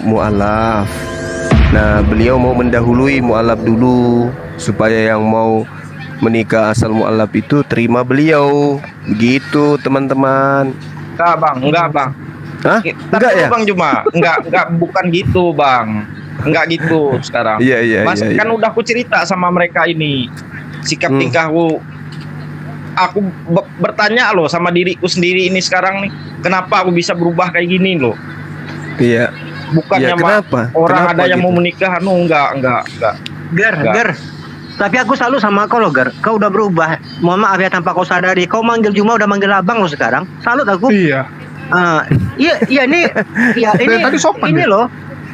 mu'alaf. Nah, beliau mau mendahului mu'alaf dulu supaya yang mau menikah asal mu'alaf itu terima beliau. Begitu, teman-teman. Enggak bang. Hah? Enggak ya? Bang Juma, enggak bukan gitu bang. Enggak gitu sekarang. Iya. Kan udah aku cerita sama mereka ini sikap tingkahku. Aku bertanya loh sama diriku sendiri ini sekarang nih, kenapa aku bisa berubah kayak gini loh? Iya. Bukannya kenapa? Orang kenapa ada yang gitu? mau menikah, enggak. Ger. Tapi aku selalu sama kau loh, Ger. Kau udah berubah. Mohon maaf ya, tanpa kau sadari. Kau manggil Juma udah manggil abang lo sekarang. Salut aku. Iya. Ini Tadi sopan ini ya? loh.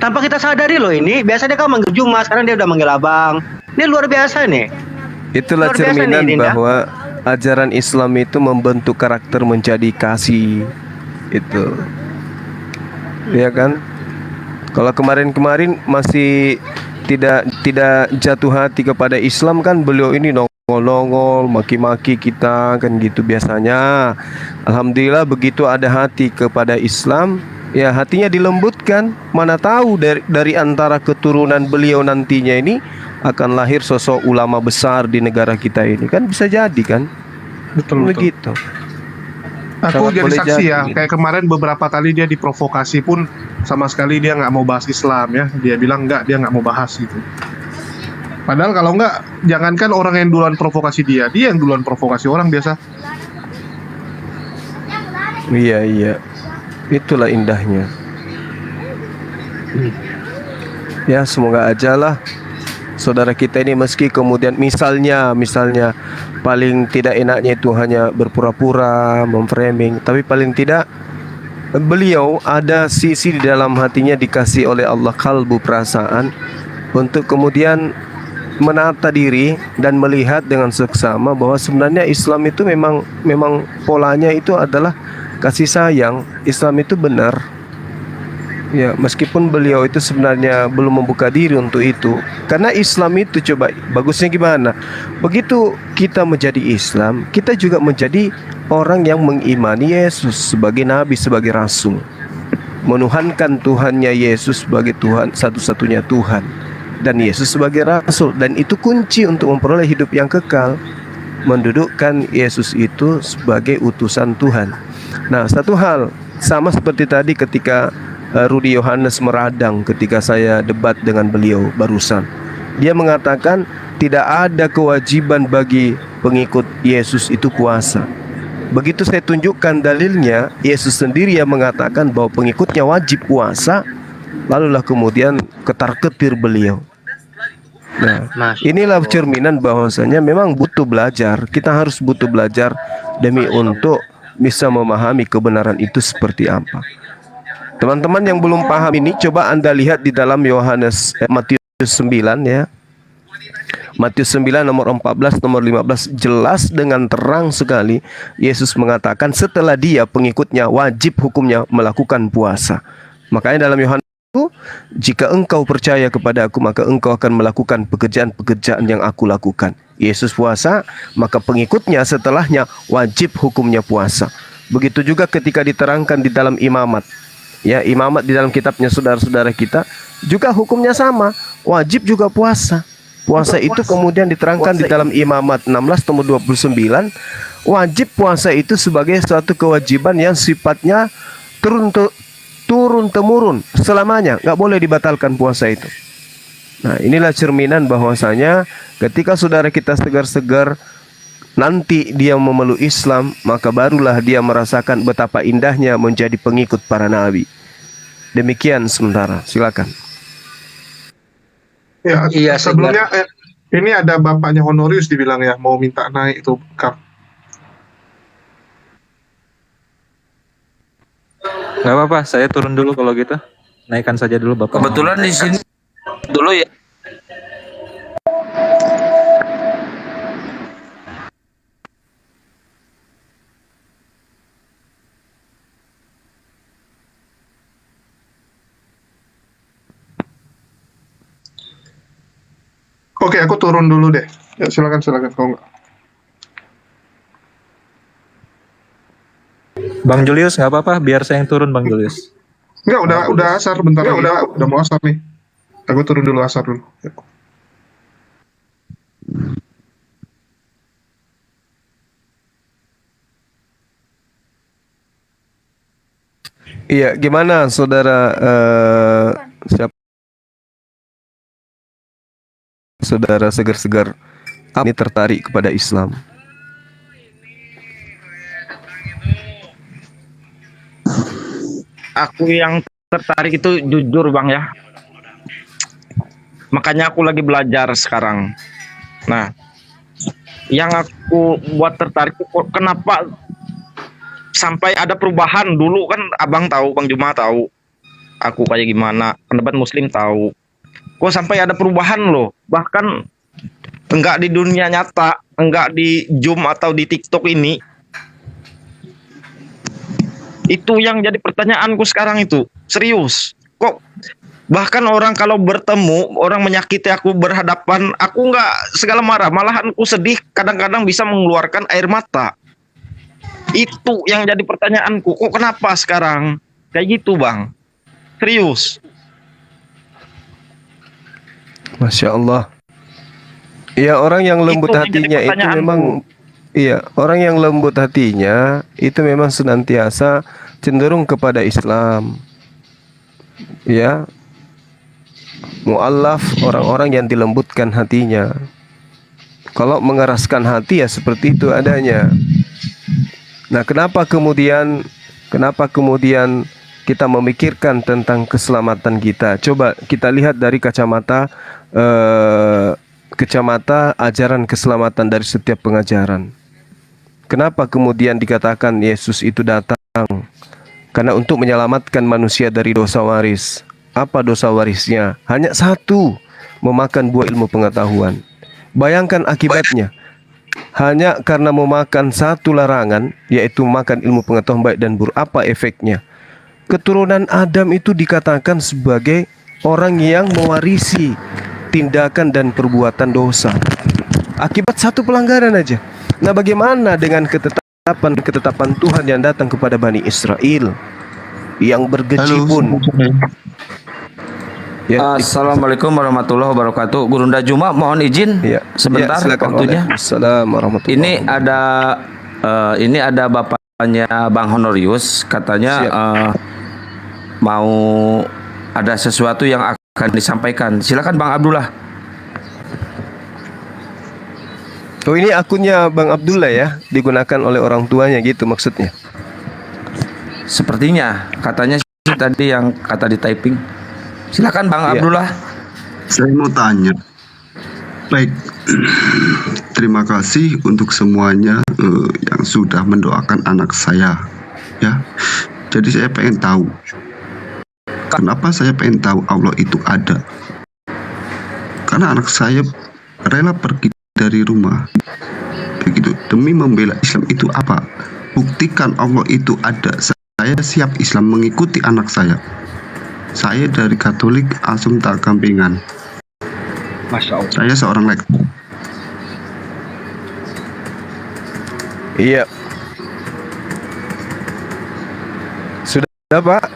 Tanpa kita sadari loh ini. Biasanya kau manggil Juma, sekarang dia udah manggil abang. Ini luar biasa nih. Itulah Luar biasa cerminan nih, Dinda. bahwa ajaran Islam itu membentuk karakter menjadi kasih. Itu. Ya kan? Kalau kemarin-kemarin masih tidak jatuh hati kepada Islam kan, beliau ini nongol-nongol, maki-maki kita kan gitu biasanya. Alhamdulillah begitu ada hati kepada Islam, ya hatinya dilembutkan. Mana tahu dari antara keturunan beliau nantinya ini akan lahir sosok ulama besar di negara kita ini, kan bisa jadi kan? Betul. Begitu. Aku Sangat jadi boleh saksi ya, jadi. kayak kemarin beberapa kali dia diprovokasi pun sama sekali dia nggak mau bahas Islam ya. Dia bilang dia nggak mau bahas gitu. Padahal kalau nggak, jangankan orang yang duluan provokasi dia yang duluan provokasi orang biasa. Iya. Itulah indahnya. Ya, semoga aja lah saudara kita ini, meski kemudian misalnya paling tidak enaknya itu hanya berpura-pura, memframing, tapi paling tidak beliau ada sisi di dalam hatinya dikasih oleh Allah kalbu, perasaan, untuk kemudian menata diri dan melihat dengan seksama bahwa sebenarnya Islam itu memang polanya itu adalah kasih sayang. Islam itu benar. Ya, meskipun beliau itu sebenarnya belum membuka diri untuk itu. Karena Islam itu, coba bagusnya gimana? Begitu kita menjadi Islam, kita juga menjadi orang yang mengimani Yesus sebagai nabi, sebagai rasul, menuhankan Tuhannya Yesus sebagai Tuhan, satu-satunya Tuhan, dan Yesus sebagai rasul. Dan itu kunci untuk memperoleh hidup yang kekal, mendudukkan Yesus itu sebagai utusan Tuhan. Nah, satu hal sama seperti tadi ketika Rudi Yohanes meradang ketika saya debat dengan beliau barusan. Dia mengatakan tidak ada kewajiban bagi pengikut Yesus itu puasa. Begitu saya tunjukkan dalilnya, Yesus sendiri yang mengatakan bahwa pengikutnya wajib puasa, lalulah kemudian ketar-ketir beliau. Nah, inilah cerminan bahwasanya memang butuh belajar. Kita harus butuh belajar demi untuk bisa memahami kebenaran itu seperti apa. Teman-teman yang belum paham ini, coba Anda lihat di dalam Matius 9 ya. Matius 9 nomor 14, nomor 15, jelas dengan terang sekali Yesus mengatakan setelah dia pengikutnya wajib hukumnya melakukan puasa. Makanya dalam Yohanes itu, jika engkau percaya kepada aku, maka engkau akan melakukan pekerjaan-pekerjaan yang aku lakukan. Yesus puasa, maka pengikutnya setelahnya wajib hukumnya puasa. Begitu juga ketika diterangkan di dalam imamat. Ya, imamat di dalam kitabnya saudara-saudara kita juga hukumnya sama, wajib juga puasa. Puasa itu kemudian diterangkan di dalam imamat 16 nomor 29, wajib puasa itu sebagai suatu kewajiban yang sifatnya turun temurun selamanya, nggak boleh dibatalkan puasa itu. Nah, inilah cerminan bahwasanya ketika saudara kita segar-segar nanti dia memeluk Islam, maka barulah dia merasakan betapa indahnya menjadi pengikut para nabi. Demikian sementara, silakan. Ya, Iya, sebelumnya ini ada bapaknya Honorius dibilang ya mau minta naik itu kap. Nggak apa-apa, saya turun dulu kalau gitu. Naikkan saja dulu Bapak. Kebetulan di sini dulu ya. Oke, aku turun dulu deh. Ya, silakan kalau nggak. Bang Julius nggak apa-apa, biar saya yang turun Bang Julius. Enggak, udah asar bentar lagi. Udah mau asar nih. Aku turun dulu asar dulu. Iya, gimana saudara siapa saudara segar-segar ini tertarik kepada Islam? Aku yang tertarik itu jujur bang ya. Makanya aku lagi belajar sekarang. Nah, yang aku buat tertarik itu kenapa sampai ada perubahan. Dulu kan abang tahu, Bang Juma tahu aku kayak gimana, pendapat muslim tahu. Kok sampai ada perubahan loh. Bahkan enggak di dunia nyata, enggak di Zoom atau di TikTok ini. Itu yang jadi pertanyaanku sekarang itu. Serius. Kok bahkan orang kalau bertemu, orang menyakiti aku berhadapan, aku enggak segala marah, malahan aku sedih, kadang-kadang bisa mengeluarkan air mata. Itu yang jadi pertanyaanku. Kok kenapa sekarang kayak gitu, Bang? Serius. Masya Allah. Ya, orang yang lembut Itu yang hatinya jadi itu pertanyaanku. memang, iya, orang yang lembut hatinya itu memang senantiasa cenderung kepada Islam. Ya, mu'allaf, orang-orang yang dilembutkan hatinya. Kalau mengeraskan hati ya seperti itu adanya. Nah, kenapa kemudian kita memikirkan tentang keselamatan kita? Coba kita lihat dari kacamata ajaran keselamatan dari setiap pengajaran. Kenapa kemudian dikatakan Yesus itu datang? Karena untuk menyelamatkan manusia dari dosa waris. Apa dosa warisnya? Hanya satu, memakan buah ilmu pengetahuan. Bayangkan akibatnya. Hanya karena memakan satu larangan, yaitu makan ilmu pengetahuan baik dan buruk, apa efeknya? Keturunan Adam itu dikatakan sebagai orang yang mewarisi tindakan dan perbuatan dosa akibat satu pelanggaran aja. Nah, bagaimana dengan ketetapan Tuhan yang datang kepada Bani Israel yang bergejibun? Ya, Assalamualaikum warahmatullahi wabarakatuh. Gurunda Juma, mohon izin ya, sebentar ya, silakan. waktunya. Assalamualaikum warahmatullahi wabarakatuh. Ini ada bapaknya Bang Honorius, katanya Siap. mau ada sesuatu yang akan disampaikan. Silakan Bang Abdullah. Oh, ini akunnya Bang Abdullah ya, digunakan oleh orang tuanya gitu maksudnya. Sepertinya katanya sih tadi yang kata di typing. Silakan Bang Iya. Abdullah. Saya mau tanya. Baik, terima kasih untuk semuanya yang sudah mendoakan anak saya. Ya, jadi saya pengen tahu. Kenapa saya pengen tahu Allah itu ada? Karena anak saya rela pergi dari rumah, begitu demi membela Islam. Itu apa? Buktikan Allah itu ada. Saya siap Islam mengikuti anak saya. Saya dari Katolik langsung tak gampingan. Masya Allah. Saya seorang lektor. Iya. Sudah, Pak?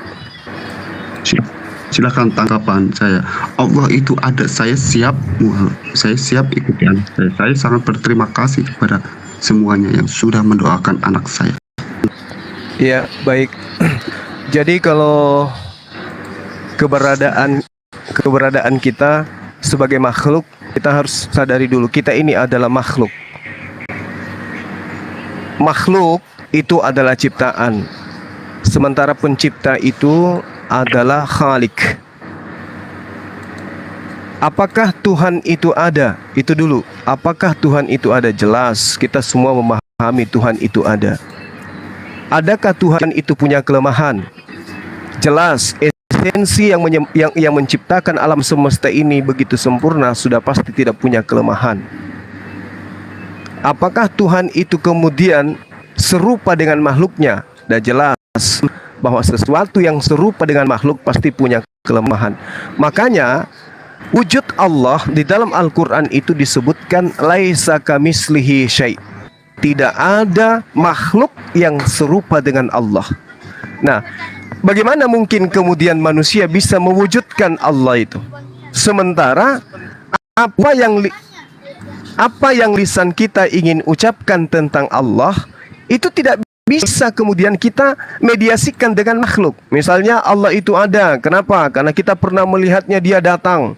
Silakan tanggapan saya. Allah itu ada. Saya siap ikuti anak saya. Saya sangat berterima kasih kepada semuanya yang sudah mendoakan anak saya. Iya, baik. Jadi kalau keberadaan kita sebagai makhluk, kita harus sadari dulu kita ini adalah makhluk. Makhluk itu adalah ciptaan. Sementara pencipta itu adalah Khalik. Apakah Tuhan itu ada? Itu dulu. Apakah Tuhan itu ada? Jelas, kita semua memahami Tuhan itu ada. Adakah Tuhan itu punya kelemahan? Jelas, esensi yang menciptakan alam semesta ini begitu sempurna sudah pasti tidak punya kelemahan. Apakah Tuhan itu kemudian serupa dengan makhluknya? Dan jelas bahwa sesuatu yang serupa dengan makhluk pasti punya kelemahan. Makanya wujud Allah di dalam Al-Quran itu disebutkan laisa kamislihi syai'. Tidak ada makhluk yang serupa dengan Allah. Nah, bagaimana mungkin kemudian manusia bisa mewujudkan Allah itu? Sementara apa yang lisan kita ingin ucapkan tentang Allah itu tidak bisa kemudian kita mediasikan dengan makhluk. Misalnya Allah itu ada. Kenapa? Karena kita pernah melihatnya dia datang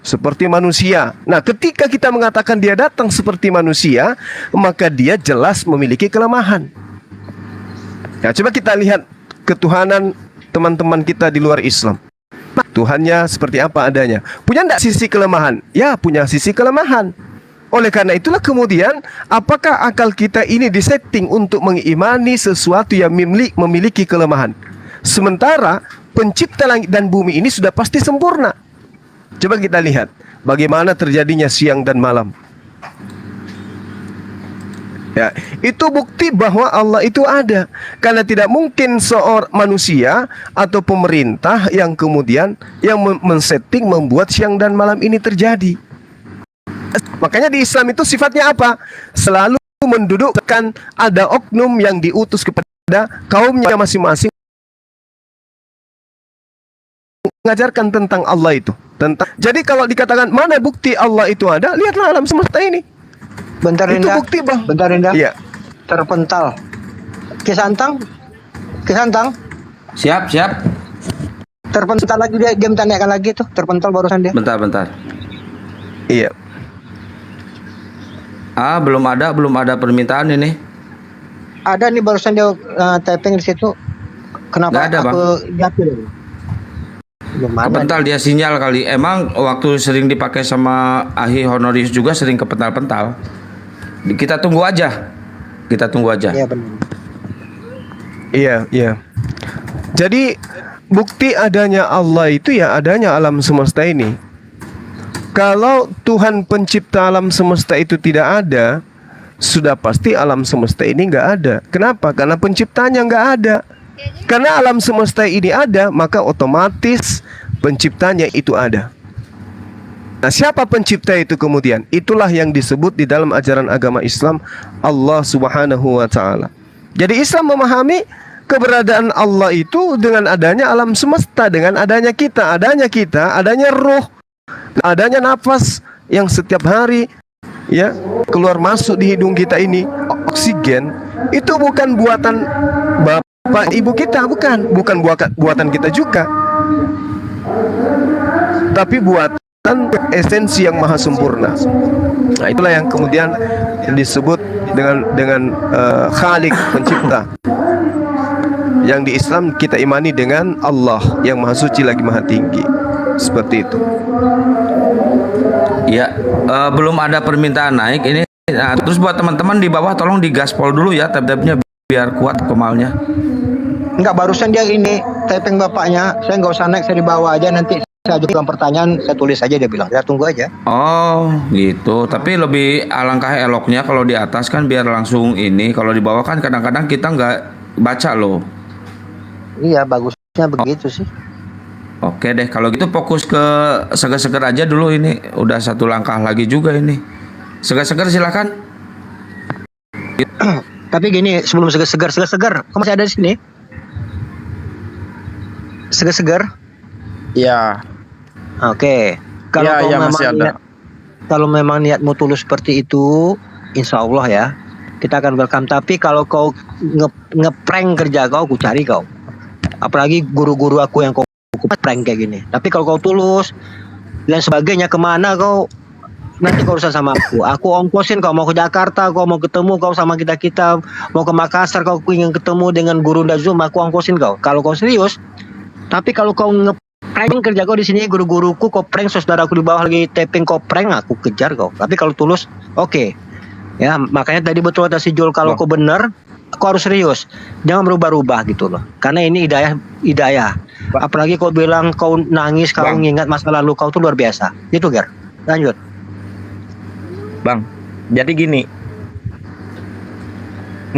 seperti manusia. Nah, ketika kita mengatakan dia datang seperti manusia, maka dia jelas memiliki kelemahan. Nah, coba kita lihat ketuhanan teman-teman kita di luar Islam. Tuhannya seperti apa adanya. Punya enggak sisi kelemahan? Ya, punya sisi kelemahan. Oleh karena itulah kemudian, apakah akal kita ini disetting untuk mengimani sesuatu yang memiliki kelemahan? Sementara pencipta langit dan bumi ini sudah pasti sempurna. Coba kita lihat bagaimana terjadinya siang dan malam. Ya, itu bukti bahwa Allah itu ada. Karena tidak mungkin seorang manusia atau pemerintah yang kemudian men-setting membuat siang dan malam ini terjadi. Makanya di Islam itu sifatnya apa? Selalu mendudukkan ada oknum yang diutus kepada kaumnya masing-masing mengajarkan tentang Allah itu. Jadi kalau dikatakan mana bukti Allah itu ada, lihatlah alam semesta ini. Bentar Itu Rinda. bukti, Bang. Bentar Rinda. Iya. Terpental. Kisantang. Siap. Terpental lagi dia tanyakan lagi tuh. Terpental barusan dia. Bentar. Iya. Belum ada permintaan ini. Ada nih barusan dia typing di situ. Kenapa Nggak ada, aku jatuh? Belum ada. Kepental dia sinyal kali. Emang waktu sering dipakai sama Ahi Honorius juga sering kepental-pental. Kita tunggu aja. Iya benar. Iya. Jadi bukti adanya Allah itu ya adanya alam semesta ini. Kalau Tuhan pencipta alam semesta itu tidak ada, sudah pasti alam semesta ini nggak ada. Kenapa? Karena penciptanya nggak ada. Karena alam semesta ini ada, maka otomatis penciptanya itu ada. Nah, siapa pencipta itu kemudian? Itulah yang disebut di dalam ajaran agama Islam Allah Subhanahu wa Ta'ala. Jadi Islam memahami keberadaan Allah itu dengan adanya alam semesta, dengan adanya kita, adanya ruh, adanya nafas yang setiap hari ya keluar masuk di hidung kita ini, oksigen itu bukan buatan bapak ibu kita, bukan buatan kita juga, tapi buatan esensi yang maha sempurna. Nah, itulah yang kemudian disebut dengan Khalik, pencipta. Yang di Islam kita imani dengan Allah yang maha suci lagi maha tinggi. Seperti itu. Ya, belum ada permintaan naik ini. Nah, terus buat teman-teman di bawah tolong digaspol dulu ya tab-tabnya biar kuat kemalnya. Enggak, barusan dia ini typing bapaknya. Saya nggak usah naik, saya di bawah aja, nanti saya ajukan pertanyaan, saya tulis aja, dia bilang. Ya tunggu aja. Oh, gitu. Tapi lebih alangkah eloknya kalau di atas kan biar langsung ini. Kalau di bawah kan kadang-kadang kita nggak baca loh. Iya, bagusnya begitu sih. Oke deh, kalau gitu fokus ke seger-seger aja dulu ini. Udah satu langkah lagi juga ini. Seger-seger silakan. Tapi gini, sebelum segar, kamu masih ada di sini? Segar. Ya, Oke. Kalau Ya, kau ya, memang masih ada. kalau memang niatmu tulus seperti itu, insya Allah ya, kita akan welcome. Tapi kalau kau ngeprank kerja kau cari kau. Apalagi guru-guru aku yang kau prank kayak gini. Tapi kalau kau tulus dan sebagainya, kemana kau nanti kau urusan sama aku. Aku ongkosin kau mau ke Jakarta, kau mau ketemu kau sama kita mau ke Makassar, kau ingin ketemu dengan guru Zoom, aku ongkosin kau. Kalau kau serius. Tapi kalau kau ngeprank kerja kau di sini, guru-guruku kau prank, saudaraku di bawah lagi taping kau prank, aku kejar kau. Tapi kalau tulus, oke. Ya, makanya tadi betul kata si Jul, kalau kau benar, kau harus serius. Jangan berubah-ubah gitu loh. Karena ini hidayah. Apalagi kau bilang kau nangis, kau ngingat masa lalu kau tuh luar biasa. Itu Gar. Lanjut. Bang. Jadi gini.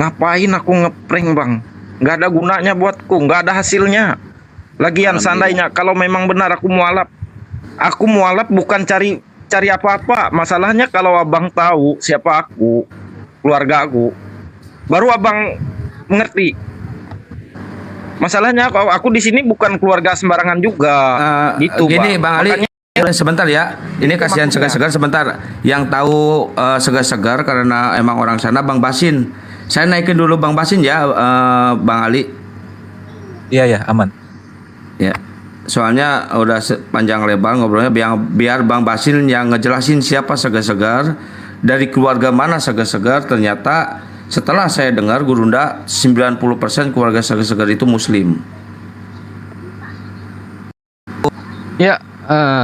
Ngapain aku ngeprank, Bang? Nggak ada gunanya buatku, nggak ada hasilnya. Lagian seandainya kalau memang benar aku mualaf bukan cari apa-apa. Masalahnya kalau abang tahu siapa aku, keluarga aku, baru abang mengerti. Masalahnya kalau aku di sini bukan keluarga sembarangan juga. Gitu, Gini Bang Ali, Makanya- sebentar ya. Ini kasihan maksudnya. segar-segar sebentar. Yang tahu segar-segar karena emang orang sana Bang Basin. Saya naikin dulu Bang Basin ya, Bang Ali. Iya ya, aman. Ya. Soalnya udah panjang lebar ngobrolnya, biar Bang Basin yang ngejelasin siapa segar-segar, dari keluarga mana segar-segar. Ternyata setelah saya dengar Gurunda 90% keluarga segar-segar itu muslim. Ya,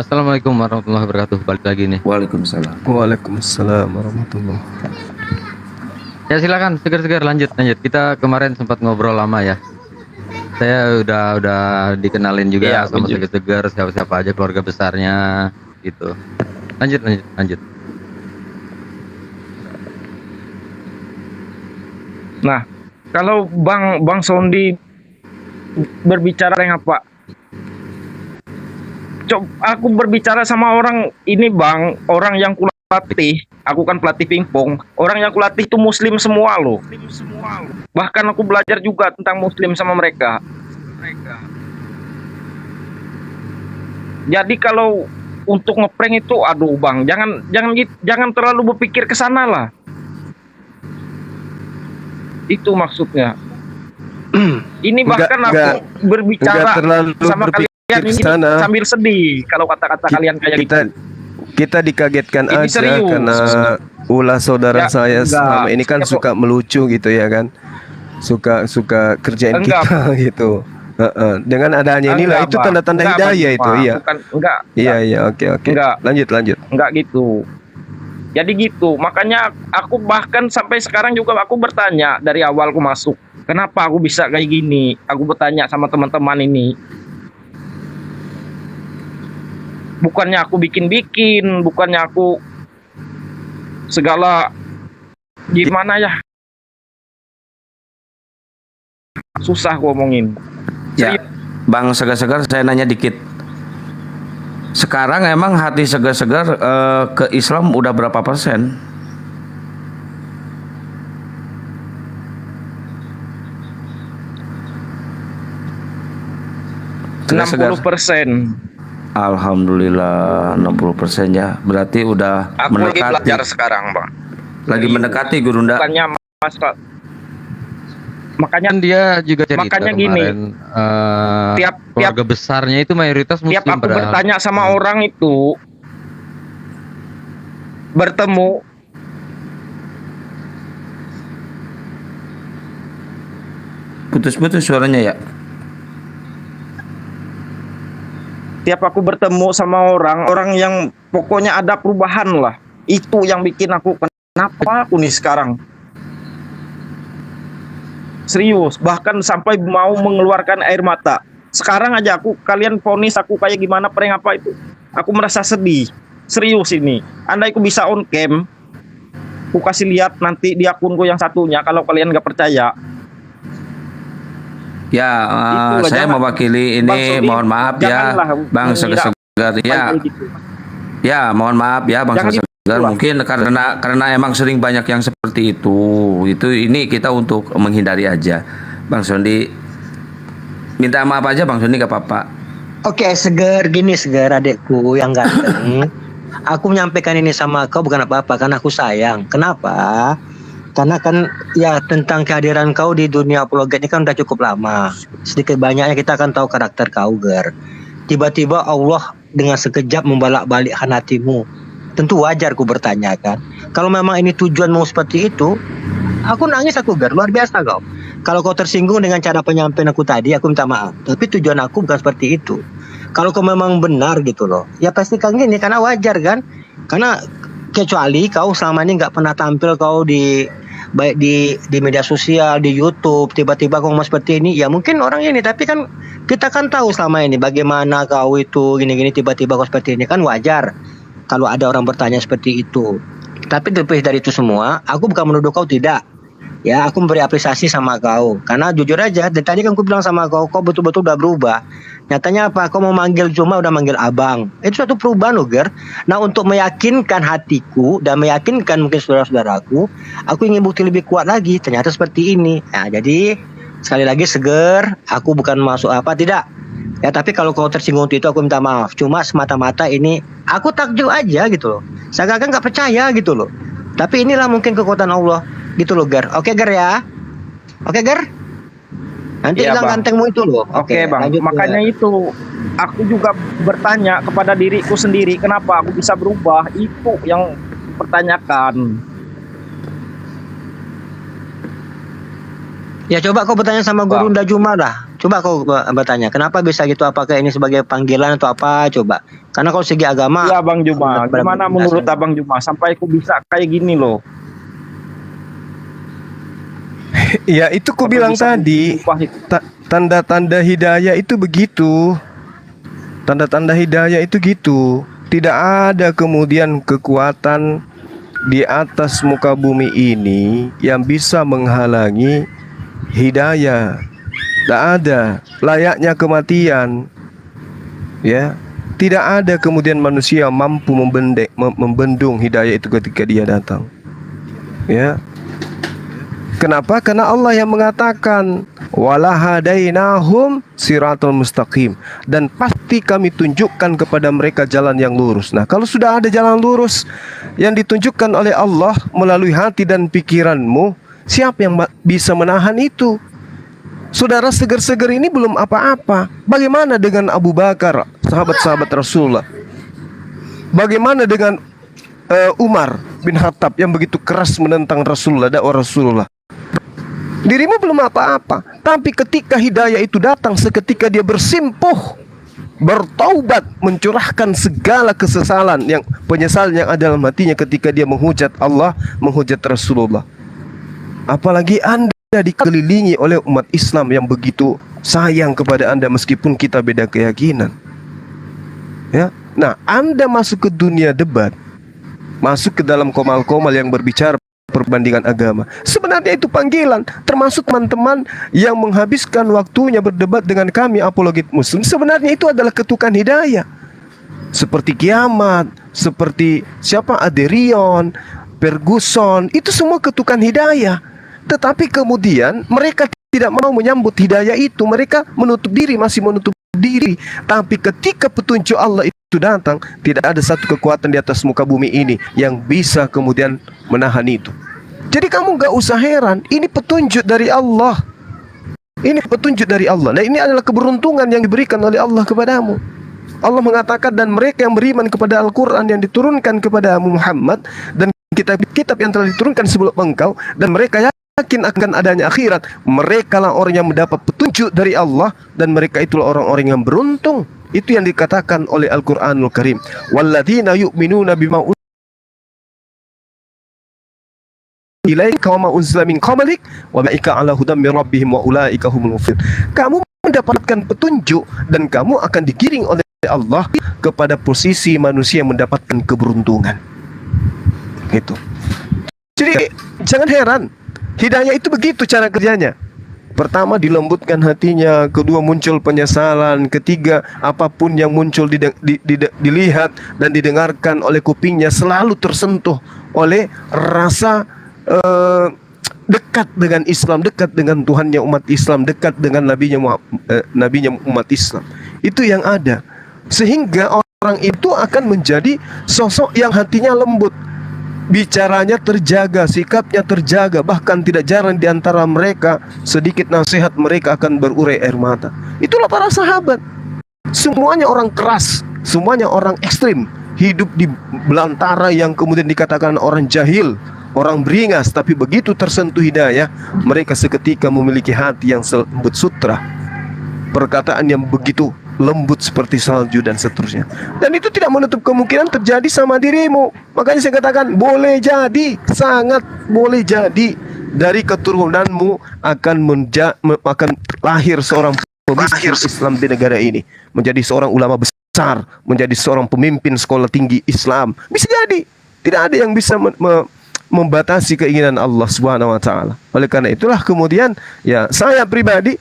assalamualaikum warahmatullahi wabarakatuh. Balik lagi nih. Waalaikumsalam. Waalaikumsalam warahmatullahi. Ya silakan, segar-segar lanjut. Kita kemarin sempat ngobrol lama ya. Saya udah dikenalin juga Iya, sama lanjut. segar-segar, siapa-siapa aja keluarga besarnya gitu. Lanjut. Nah, kalau Bang Sondi berbicara yang apa? Aku berbicara sama orang ini Bang, orang yang kulatih. Aku kan pelatih pingpong. Orang yang kulatih itu muslim semua loh. Bahkan aku belajar juga tentang muslim sama mereka. Jadi kalau untuk ngeprank itu, aduh Bang, jangan terlalu berpikir ke sana lah. Itu maksudnya. Ini bahkan aku berbicara enggak terlalu sama berpikir kalian ini ke sana. sambil sedih kalau kata-kata kalian kayak gitu. Kita dikagetkan Ini aja serius. karena ulah saudara Ya, saya enggak. selama ini kan Ya, suka melucu gitu ya kan, suka kerjain Enggak. kita gitu. Dengan adanya inilah Enggak, itu Bang. tanda-tanda Enggak, hidayah Bang. itu, iya. Bukan, enggak. Iya, oke. Enggak. Lanjut. Enggak gitu. Jadi gitu, makanya aku bahkan sampai sekarang juga aku bertanya dari awal aku masuk, kenapa aku bisa kayak gini? Aku bertanya sama teman-teman ini. Bukannya aku bikin-bikin, bukannya aku segala gimana ya? Susah aku omongin. Ya, Bang Segar-Segar, saya nanya dikit. Sekarang emang hati Segar-Segar ke Islam udah berapa persen? Segar-Segar. 60%. Alhamdulillah 60% ya. Berarti udah Aku lagi mendekati. belajar sekarang, Bang. Lagi mendekati Gurunda. Bukannya makanya Kan dia juga cerita Makanya gini, kemarin, tiap keluarga besarnya itu mayoritas muslim. tiap aku padahal. bertanya sama orang itu bertemu Putus-putus suaranya ya. tiap aku bertemu sama orang yang pokoknya ada perubahan lah, itu yang bikin aku kenapa aku nih sekarang serius, bahkan sampai mau mengeluarkan air mata. Sekarang aja kalian vonis aku kayak gimana, prank apa itu, aku merasa sedih serius ini. Andai aku bisa on cam, aku kasih lihat nanti di akunku yang satunya kalau kalian nggak percaya. Ya, Itulah, saya jangan- mewakili Bang ini, Sodi, mohon maaf ya, janganlah Bang mengira Segar-Segar ya. kayak gitu. Ya, mohon maaf ya, Bang Jangan Segar. itulah. Mungkin karena emang sering banyak yang seperti itu. Ini kita untuk menghindari aja. Bang Sondi, minta maaf aja Bang Sondi, gak apa-apa. Oke, Segar, gini Segar adekku yang ganteng. Aku menyampaikan ini sama kau bukan apa-apa, karena aku sayang. Kenapa? Karena kan ya tentang kehadiran kau di dunia apologet ini kan udah cukup lama. Sedikit banyaknya kita akan tahu karakter kau, Ger. Tiba-tiba Allah dengan sekejap membalak-balikkan hatimu. Tentu wajar ku bertanya kan. Kalau memang ini tujuanmu seperti itu, aku nangis aku, Ger. Luar biasa kau. Kalau kau tersinggung dengan cara penyampaian aku tadi, aku minta maaf. Tapi tujuan aku bukan seperti itu. Kalau kau memang benar gitu loh, ya pasti kan gini, karena wajar kan. Karena kecuali kau selama ini nggak pernah tampil kau baik di media sosial, di YouTube, tiba-tiba kau ngomong seperti ini, ya mungkin orang ini. Tapi kan kita kan tahu selama ini bagaimana kau itu gini-gini, tiba-tiba kau seperti ini, kan wajar kalau ada orang bertanya seperti itu. Tapi lebih dari itu semua, aku bukan menuduh kau tidak. Ya, aku memberi apresiasi sama kau. Karena jujur aja, dari tadi kan aku bilang sama kau, kau betul-betul udah berubah. Nyatanya apa? Kau mau manggil Cuma udah manggil abang. Itu suatu perubahan loh, Ger. Nah, untuk meyakinkan hatiku dan meyakinkan mungkin saudara-saudaraku, aku ingin bukti lebih kuat lagi. Ternyata seperti ini. Nah, jadi sekali lagi seger, aku bukan masuk apa tidak. Ya tapi kalau kau tersinggung itu aku minta maaf. Cuma semata-mata ini aku takjub aja gitu loh. Saya kan nggak percaya gitu loh. Tapi inilah mungkin kekuatan Allah gitu loh Ger. Oke Ger ya. Oke Ger. Nanti Iya, hilang Bang. gantengmu itu loh. Oke Bang, lanjut, makanya Ger. itu aku juga bertanya kepada diriku sendiri, kenapa aku bisa berubah? Itu yang pertanyakan. Ya coba kau bertanya sama Guru Nda Juma lah. Coba kau bertanya, kenapa bisa gitu? Apakah ini sebagai panggilan atau apa? Coba. Karena kalau segi agama, Iya Bang Juma, benar-benar gimana menurut Abang Juma sampai aku bisa kayak gini loh? Ya itu ku Sampai bilang bisa tadi, berubah itu. tanda-tanda hidayah itu begitu. Tanda-tanda hidayah itu gitu. Tidak ada kemudian kekuatan di atas muka bumi ini yang bisa menghalangi hidayah. Tidak ada. Layaknya kematian. Ya. Tidak ada kemudian manusia mampu membendung hidayah itu ketika dia datang. Ya. Kenapa? Karena Allah yang mengatakan walahadainahum siratal mustaqim, dan pasti kami tunjukkan kepada mereka jalan yang lurus. Nah, kalau sudah ada jalan lurus yang ditunjukkan oleh Allah melalui hati dan pikiranmu, siapa yang bisa menahan itu? Saudara, seger-seger ini belum apa-apa. Bagaimana dengan Abu Bakar, sahabat-sahabat Rasulullah? Bagaimana dengan Umar bin Khattab yang begitu keras menentang Rasulullah, dakwah Rasulullah? Dirimu belum apa-apa, tapi ketika hidayah itu datang, seketika dia bersimpuh, bertaubat, mencurahkan segala kesesalan yang penyesalan yang ada dalam hatinya ketika dia menghujat Allah, menghujat Rasulullah. Apalagi Anda dikelilingi oleh umat Islam yang begitu sayang kepada Anda meskipun kita beda keyakinan. Ya. Nah, Anda masuk ke dunia debat, masuk ke dalam komal-komal yang berbicara perbandingan agama. Sebenarnya itu panggilan, termasuk teman-teman yang menghabiskan waktunya berdebat dengan kami apologet muslim. Sebenarnya itu adalah ketukan hidayah. Seperti Kiamat, seperti siapa, Aderion, Ferguson, itu semua ketukan hidayah. Tetapi kemudian mereka tidak mau menyambut hidayah itu. Mereka menutup diri, masih menutup diri. Tapi ketika petunjuk Allah itu datang, tidak ada satu kekuatan di atas muka bumi ini yang bisa kemudian menahan itu. Jadi kamu gak usah heran, ini petunjuk dari Allah. Ini petunjuk dari Allah. Nah, ini adalah keberuntungan yang diberikan oleh Allah kepadamu. Allah mengatakan, dan mereka yang beriman kepada Al-Quran yang diturunkan kepada Muhammad dan kitab-kitab yang telah diturunkan sebelum engkau, dan mereka yakin akan adanya akhirat, mereka lah orang yang mendapat petunjuk dari Allah, dan mereka itulah orang-orang yang beruntung. Itu yang dikatakan oleh Al-Quranul Karim. Walladzina yu'minuna bima ilaika wa ma unzila min qablik wa ulaika ala hudam min rabbihim wa ulaika humul muflihun. Kamu mendapatkan petunjuk dan kamu akan digiring oleh Allah kepada posisi manusia yang mendapatkan keberuntungan. Gitu. Jadi jangan heran, hidayah itu begitu cara kerjanya. Pertama, dilembutkan hatinya. Kedua, muncul penyesalan. Ketiga, apapun yang muncul dilihat dan didengarkan oleh kupingnya selalu tersentuh oleh rasa dekat dengan Islam, dekat dengan Tuhannya umat Islam, dekat dengan nabinya umat Islam. Itu yang ada. Sehingga orang itu akan menjadi sosok yang hatinya lembut, bicaranya terjaga, sikapnya terjaga. Bahkan tidak jarang di antara mereka sedikit nasihat mereka akan berurai air mata. Itulah para sahabat. Semuanya orang keras, semuanya orang ekstrim, hidup di belantara yang kemudian dikatakan orang jahil, orang beringas. Tapi begitu tersentuh hidayah, mereka seketika memiliki hati yang lembut sutra, perkataan yang begitu lembut seperti salju dan seterusnya. Dan itu tidak menutup kemungkinan terjadi sama dirimu. Makanya saya katakan boleh jadi, sangat boleh jadi dari keturunanmu akan lahir seorang pemimpin Islam di negara ini, menjadi seorang ulama besar, menjadi seorang pemimpin sekolah tinggi Islam. Bisa jadi. Tidak ada yang bisa membatasi keinginan Allah Subhanahu wa taala. Oleh karena itulah kemudian ya saya pribadi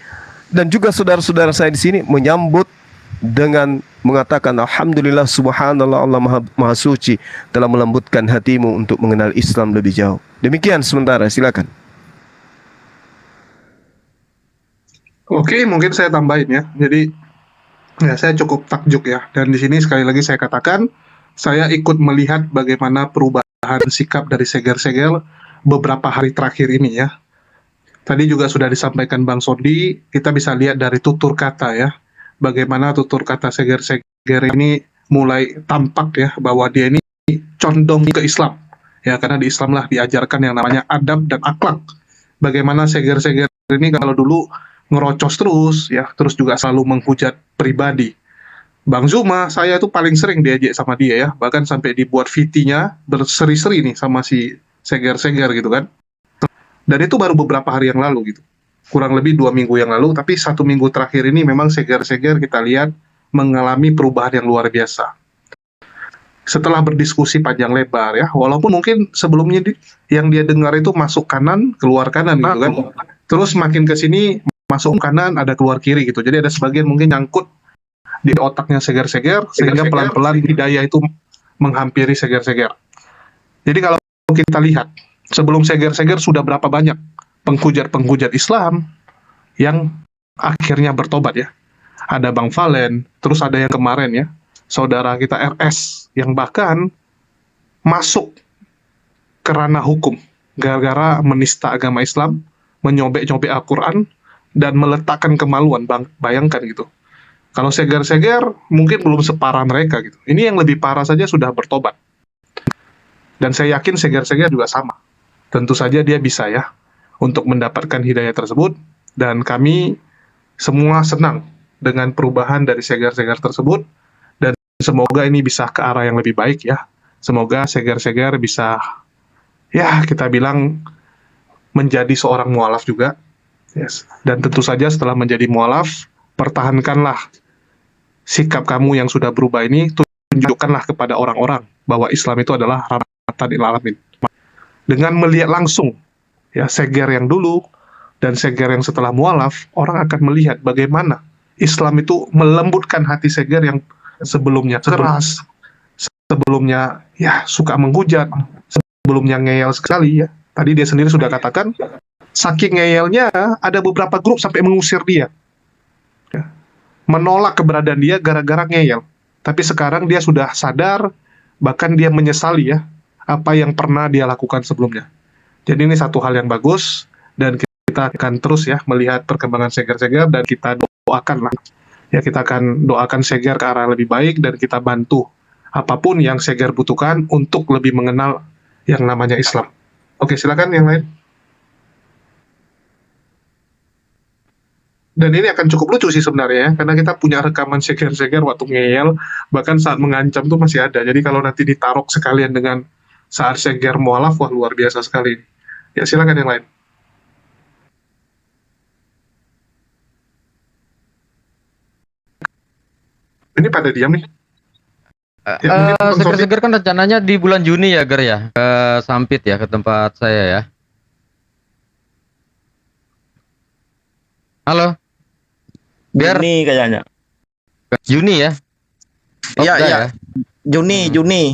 dan juga saudara-saudara saya di sini menyambut dengan mengatakan alhamdulillah, subhanallah, Allah maha suci telah melembutkan hatimu untuk mengenal Islam lebih jauh. Demikian sementara, silakan. Oke, mungkin saya tambahin ya. Jadi ya saya cukup takjub ya. Dan di sini sekali lagi saya katakan, saya ikut melihat bagaimana perubahan sikap dari Seger-Seger beberapa hari terakhir ini ya. Tadi juga sudah disampaikan Bang Sondi, kita bisa lihat dari tutur kata ya. Bagaimana tutur kata Seger-Seger ini mulai tampak ya bahwa dia ini condong ke Islam. Ya, karena di Islam lah diajarkan yang namanya adab dan akhlak. Bagaimana Seger-Seger ini kalau dulu ngerocos terus ya, terus juga selalu menghujat pribadi. Bang Zuma, saya tuh paling sering diajak sama dia ya, bahkan sampai dibuat VT-nya berseri-seri nih sama si Seger-Seger gitu kan. Dan itu baru beberapa hari yang lalu gitu. Kurang lebih 2 minggu yang lalu, tapi 1 minggu terakhir ini memang Seger-Seger kita lihat mengalami perubahan yang luar biasa. Setelah berdiskusi panjang lebar ya, walaupun mungkin sebelumnya yang dia dengar itu masuk kanan, keluar kanan gitu kan. Terus makin ke sini masuk kanan, ada keluar kiri gitu. Jadi ada sebagian mungkin nyangkut di otaknya Seger-Seger sehingga pelan-pelan hidayah itu menghampiri Seger-Seger. Jadi kalau kita lihat sebelum Seger-Seger sudah berapa banyak penghujat-penghujat Islam yang akhirnya bertobat ya. Ada Bang Valen, terus ada yang kemarin ya, saudara kita RS yang bahkan masuk ke ranah hukum gara-gara menista agama Islam, menyobek-nyobek Al-Quran, dan meletakkan kemaluan. Bayangkan gitu. Kalau Seger-Seger mungkin belum separah mereka gitu. Ini yang lebih parah saja sudah bertobat. Dan saya yakin Seger-Seger juga sama. Tentu saja dia bisa ya untuk mendapatkan hidayah tersebut, dan kami semua senang dengan perubahan dari Seger-Seger tersebut, dan semoga ini bisa ke arah yang lebih baik ya. Semoga Seger-Seger bisa ya kita bilang menjadi seorang mualaf juga. Yes. Dan tentu saja setelah menjadi mualaf, pertahankanlah sikap kamu yang sudah berubah ini, tunjukkanlah kepada orang-orang bahwa Islam itu adalah rahmatan lil alamin. Dengan melihat langsung ya Seger yang dulu dan Seger yang setelah mualaf, orang akan melihat bagaimana Islam itu melembutkan hati Seger yang sebelumnya keras, sebelumnya ya suka menghujat, sebelumnya ngeyel sekali ya. Tadi dia sendiri sudah katakan, saking ngeyelnya ada beberapa grup sampai mengusir dia. Ya. Menolak keberadaan dia gara-gara ngeyel. Tapi sekarang dia sudah sadar, bahkan dia menyesali ya apa yang pernah dia lakukan sebelumnya. Jadi ini satu hal yang bagus, dan kita akan terus ya melihat perkembangan Seger-Seger, dan kita doakan lah. Ya, kita akan doakan Seger ke arah lebih baik, dan kita bantu apapun yang Seger butuhkan untuk lebih mengenal yang namanya Islam. Oke, silakan yang lain. Dan ini akan cukup lucu sih sebenarnya ya, karena kita punya rekaman Seger-Seger waktu ngeyel, bahkan saat mengancam tuh masih ada. Jadi kalau nanti ditarok sekalian dengan saat Seger mualaf, wah luar biasa sekali. Ya, silakan yang lain. Ini pada diam nih. Ya, mungkin Bang Sondi. Seger-Seger kan rencananya di bulan Juni ya, Ger ya, ke Sampit ya, ke tempat saya ya. Halo. Biar Juni kayaknya. Juni ya. Oh, Iya, enggak iya. ya. Juni.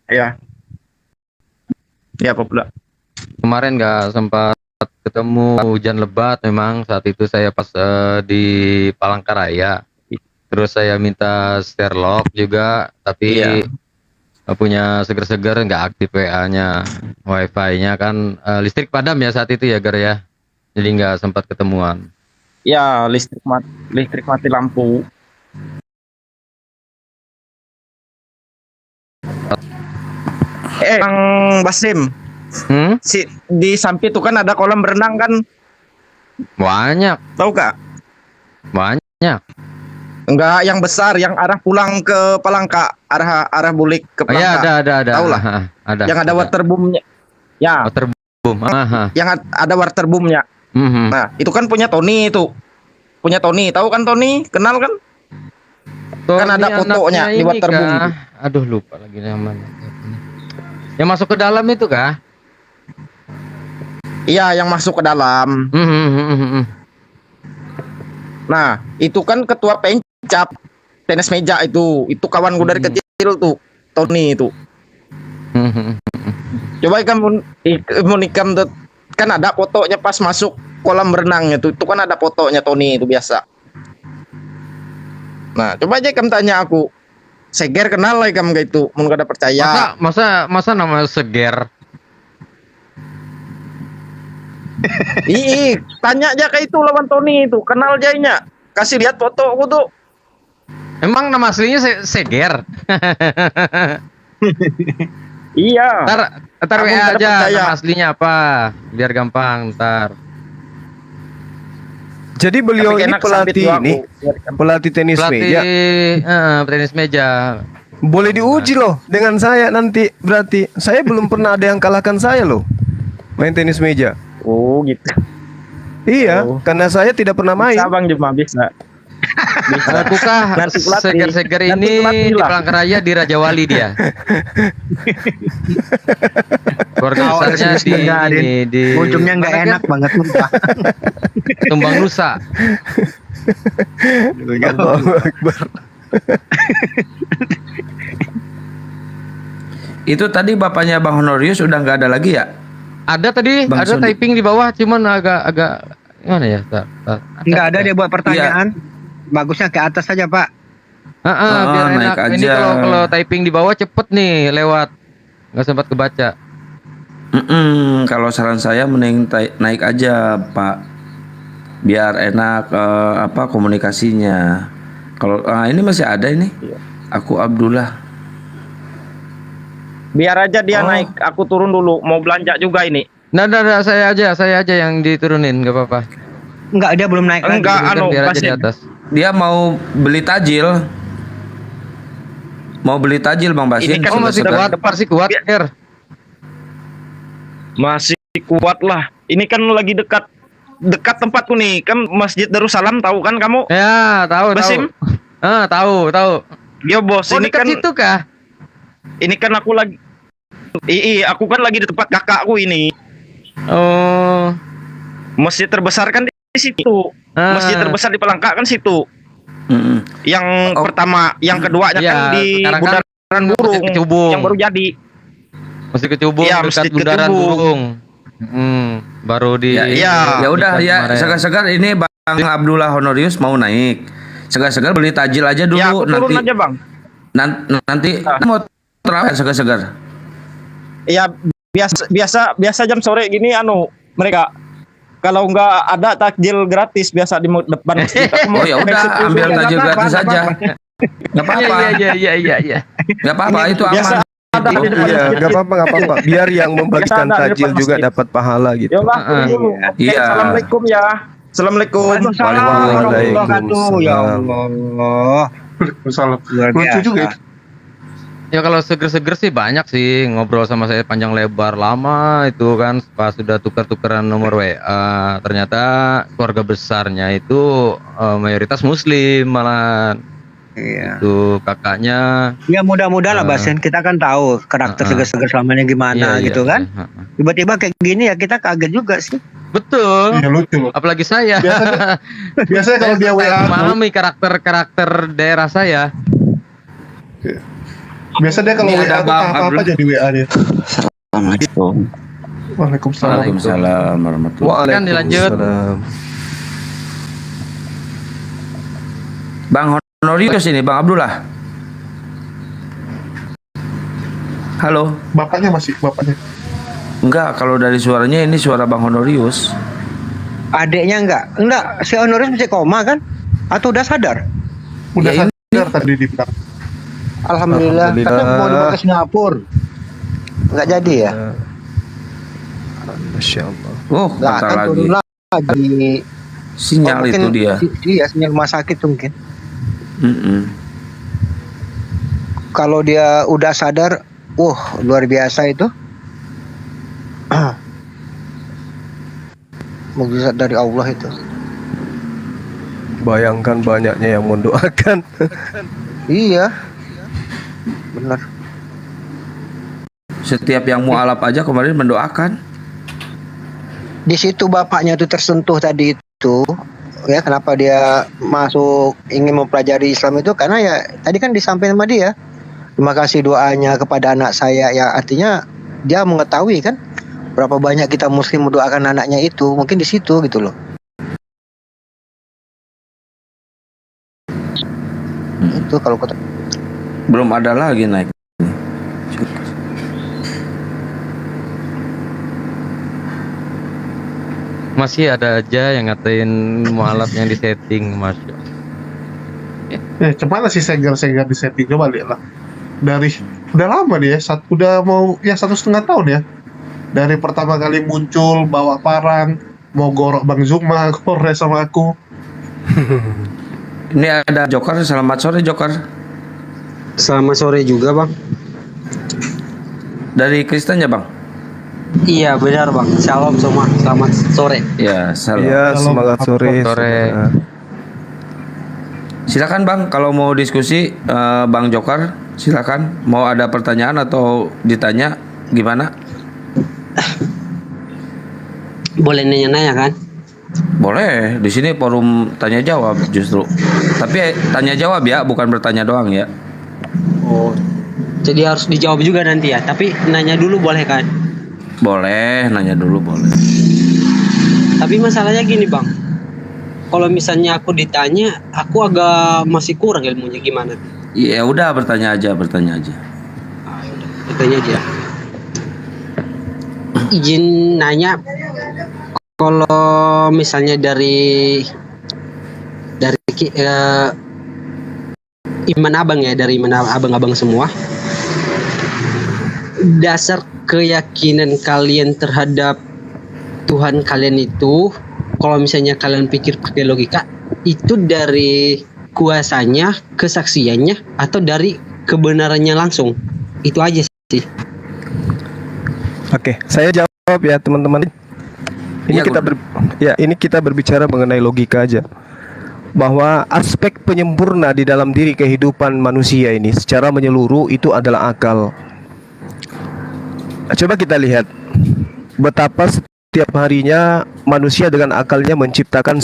Ya. Ya, Popula. Kemarin nggak sempat ketemu, hujan lebat memang saat itu saya pas di Palangkaraya. Terus saya minta Sherlock juga, tapi Iya. punya Seger-Seger nggak aktif WA-nya, Wi-Fi-nya kan listrik padam ya saat itu ya, Ger ya. Jadi nggak sempat ketemuan. Ya, listrik mati lampu. Bang Basim, di Sampit itu kan ada kolam berenang kan? Banyak, Tahu gak? banyak. Enggak yang besar, yang arah pulang ke Palangka, arah bulik ke Oh, ya Palangka. ada. Tahu lah. Ada. Yang ada waterboomnya. Ya, Waterboom. yang ada waterboomnya. Nah, itu kan punya Tony itu. Punya Tony, tahu kan Tony? Kenal kan? Kan ada Tony fotonya anaknya di ini waterboom. kah? Aduh, lupa lagi namanya. Yang masuk ke dalam itu kah? Iya, yang masuk ke dalam. Nah, itu kan ketua pencap tenis meja itu. Itu kawan gue dari kecil tuh, Tony itu. Coba kamu nikam tuh, kan ada fotonya pas masuk kolam renangnya tuh. Itu kan ada fotonya Tony itu biasa. Nah, coba aja kamu tanya aku. Seger kenal lah kamu kayak itu. Mun kada percaya. Masa nama Seger? Ih, tanya aja kayak itu lawan Tony itu. Kenal jainya. Kasih lihat foto aku tuh. Emang nama aslinya Seger? Iya. Ntar Kamu WA nggak aja percaya. nama aslinya apa, biar gampang ntar. Jadi beliau Tapi ini enak sambit pelatih tuh aku. ini, pelatih tenis meja. Tenis meja. Boleh diuji loh dengan saya nanti. Berarti saya belum pernah ada yang kalahkan saya loh main tenis meja. Oh gitu. Iya, Oh. karena saya tidak pernah main. Bisa Bang Juma bisa. Akukah Nanti pelatih. Seger-Seger Nanti ini pelatih di lah. Palangkaraya di Raja Wali dia. Keluarga besarnya di Enggak, Din. ini di Ujungnya nggak mana, enak Ger? banget muntah. Tumbang Nusa. Allahu Akbar. Itu tadi bapaknya Bang Honorius udah nggak ada lagi ya? Ada tadi, Bang ada Sony. typing di bawah, cuman agak gimana ya? Nggak ada dia buat pertanyaan. Bagusnya ke atas saja, Pak. Biar naik enak. Ini aja. kalau typing di bawah cepet nih lewat, nggak sempat kebaca. Kalau saran saya mending naik aja Pak, biar enak komunikasinya. Kalau ini masih ada ini, aku Abdullah. Biar aja dia naik, aku turun dulu. Mau belanja juga ini. Nah, saya aja yang diturunin, nggak apa-apa. Nggak, dia belum naik lagi. Enggak, Biar aja pasti di atas. Dia mau beli tajil. Mau beli tajil Bang Basin. Ini kan Oh masih segar-segar. kuat, masih kuat, Ger. masih kuat lah. Ini kan lagi dekat tempatku nih. Kan Masjid Darussalam tahu kan kamu? Ya, tahu. Basim? Tahu. Dia bos, Oh, ini dekat kan situ kah? ini kan aku lagi aku kan lagi di tempat kakakku ini. Oh. Masjid terbesar kan di situ. Masjid terbesar di Palangka kan situ. Mm-mm. Yang pertama, yang keduanya Iya, kan di sekarang kan Bundaran Burung Masjid Kecubung. yang baru jadi. Masih Kecubung, Iya, dekat Masjid Bundaran Kecubung. Burung. Baru di Ya udah di ya, kemarin. segar-segar ini Bang Abdullah Honorius mau naik. Segar-segar beli tajil aja dulu Ya aku turun nanti. aja bang. Nanti mau terawih segar-segar. Ya biasa jam sore gini mereka kalau nggak ada takjil gratis biasa di depan masjid. Oh ya udah, ambil tajil gratis aja. Nggak apa-apa. Iya. Nggak apa-apa, itu Biasa aman. ada di depan Iya, masjid. nggak apa-apa. Biar yang membagikan Biasa ada di tajil depan juga masjid. dapat pahala gitu. Ya bang, turun dulu. Oke, Iya. Assalamualaikum ya. Assalamualaikum. Waalaikumsalam warahmatullahi wabarakatuh. Ya Allah. Salah. Luar Lucu biasa. juga itu. Ya kalau seger-seger sih banyak sih, ngobrol sama saya panjang lebar lama itu kan, pas sudah tukar-tukaran nomor WA, ternyata keluarga besarnya itu mayoritas muslim malah. Iya. Itu kakaknya. Ya mudah-mudahan lah Basen, kita kan tahu karakter seger-seger selamanya gimana Iya, gitu iya, kan. iya. Tiba-tiba kayak gini ya kita kaget juga sih. Betul. Iya lucu loh. Apalagi saya. Biasanya kalau dia WA, memahami karakter daerah saya. biasa dia kalau Ini WA ada tuh Bang apa-apa Abdul. aja di WA dia. Assalamualaikum. Waalaikumsalam. Waalaikumsalam warahmatullahi. Kan dilanjut. Waalaikumsalam. Bang Honorius ini, Bang Abdullah. Halo. Bapaknya. Enggak, kalau dari suaranya ini suara Bang Honorius. Adeknya enggak, si Honoris masih koma kan? Atau udah sadar? Udah Ya, sadar tadi dibilang. Alhamdulillah. Alhamdulillah. Karena mau dibawa ke Singapura. Enggak jadi ya? Masya Allah. Oh, Lah kata kan lagi. turun lagi. Sinyal Oh, itu mungkin dia. Iya, sinyal rumah sakit mungkin. Mm-mm. Kalau dia udah sadar, luar biasa itu. Mukjizat dari Allah itu. Bayangkan banyaknya yang mendoakan. Iya. Benar. Setiap yang mualaf aja kemarin mendoakan. Di situ bapaknya tuh tersentuh tadi itu, ya kenapa dia masuk ingin mempelajari Islam itu karena ya tadi kan disampaikan sama dia. Terima kasih doanya kepada anak saya, ya artinya dia mengetahui kan berapa banyak kita muslim mendoakan anaknya itu, mungkin di situ gitu loh. itu kalau kota. Belum ada lagi naik. Masih ada aja yang ngatain mualaf yang disetting, Mas. Coba lah si Segar di setting, coba lihat lah. Dari udah lama dia, udah mau ya 1,5 tahun ya. Dari pertama kali muncul bawa parang, mau gorok Bang Zuma, kores sama aku. Ini ada Joker, selamat sore Joker. Selamat sore juga, Bang. Dari Kristen ya Bang? Iya, benar, Bang. Shalom semua. Selamat sore. Ya, salam. Ya, semangat sore. Sore. saudara. Silakan Bang, kalau mau diskusi Bang Joker, silakan. Mau ada pertanyaan atau ditanya gimana? Boleh nanya-nanya kan? Boleh, di sini forum tanya jawab justru. Tapi tanya jawab ya, bukan bertanya doang ya. Oh. Jadi harus dijawab juga nanti ya. Tapi nanya dulu boleh kan? Boleh, nanya dulu boleh. Tapi masalahnya gini, Bang. Kalau misalnya aku ditanya, aku agak masih kurang ilmunya gimana? Ya udah bertanya aja. Ah, udah, bertanya aja. Izin nanya, kalau misalnya dari iman abang ya, dari iman abang-abang semua, dasar keyakinan kalian terhadap Tuhan kalian itu, kalau misalnya kalian pikir pakai logika, itu dari kuasanya, kesaksiannya, atau dari kebenarannya langsung? Itu aja sih. Oke, saya jawab ya teman-teman. Ini Ya, ini kita berbicara mengenai logika aja. Bahwa aspek penyempurna di dalam diri kehidupan manusia ini secara menyeluruh itu adalah akal. Coba kita lihat betapa setiap harinya manusia dengan akalnya menciptakan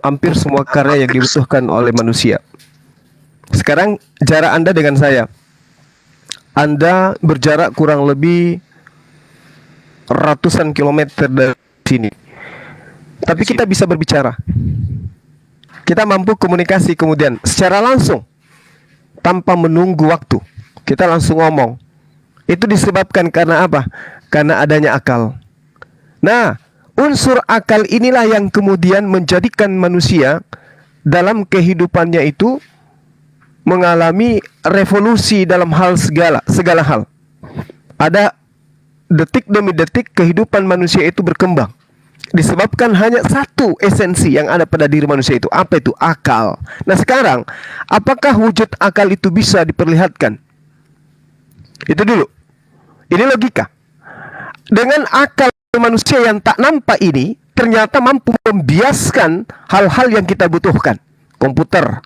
hampir semua karya yang dibutuhkan oleh manusia. Sekarang jarak Anda dengan saya, Anda berjarak kurang lebih ratusan kilometer dari sini, tapi kita bisa berbicara. Kita mampu komunikasi kemudian secara langsung tanpa menunggu waktu. Kita langsung ngomong. Itu disebabkan karena apa? Karena adanya akal. Nah, unsur akal inilah yang kemudian menjadikan manusia dalam kehidupannya itu mengalami revolusi dalam hal segala hal. Ada detik demi detik kehidupan manusia itu berkembang. Disebabkan hanya satu esensi yang ada pada diri manusia itu. Apa itu? Akal. Nah sekarang, apakah wujud akal itu bisa diperlihatkan? Itu dulu. Ini logika. Dengan akal manusia yang tak nampak ini, ternyata mampu membiaskan hal-hal yang kita butuhkan. Komputer,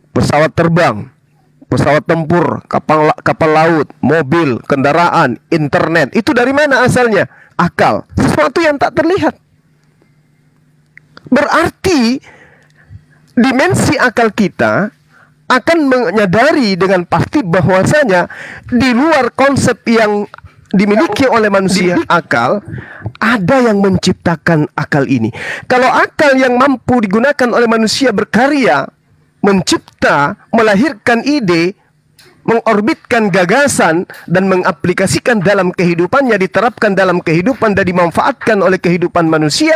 pesawat terbang, pesawat tempur, kapal laut, mobil, kendaraan, internet. Itu dari mana asalnya? Akal. Sesuatu yang tak terlihat. Berarti dimensi akal kita akan menyadari dengan pasti bahwasanya di luar konsep yang dimiliki oleh manusia akal, ada yang menciptakan akal ini. Kalau akal yang mampu digunakan oleh manusia berkarya, mencipta, melahirkan ide, mengorbitkan gagasan dan mengaplikasikan dalam kehidupannya, diterapkan dalam kehidupan dan dimanfaatkan oleh kehidupan manusia,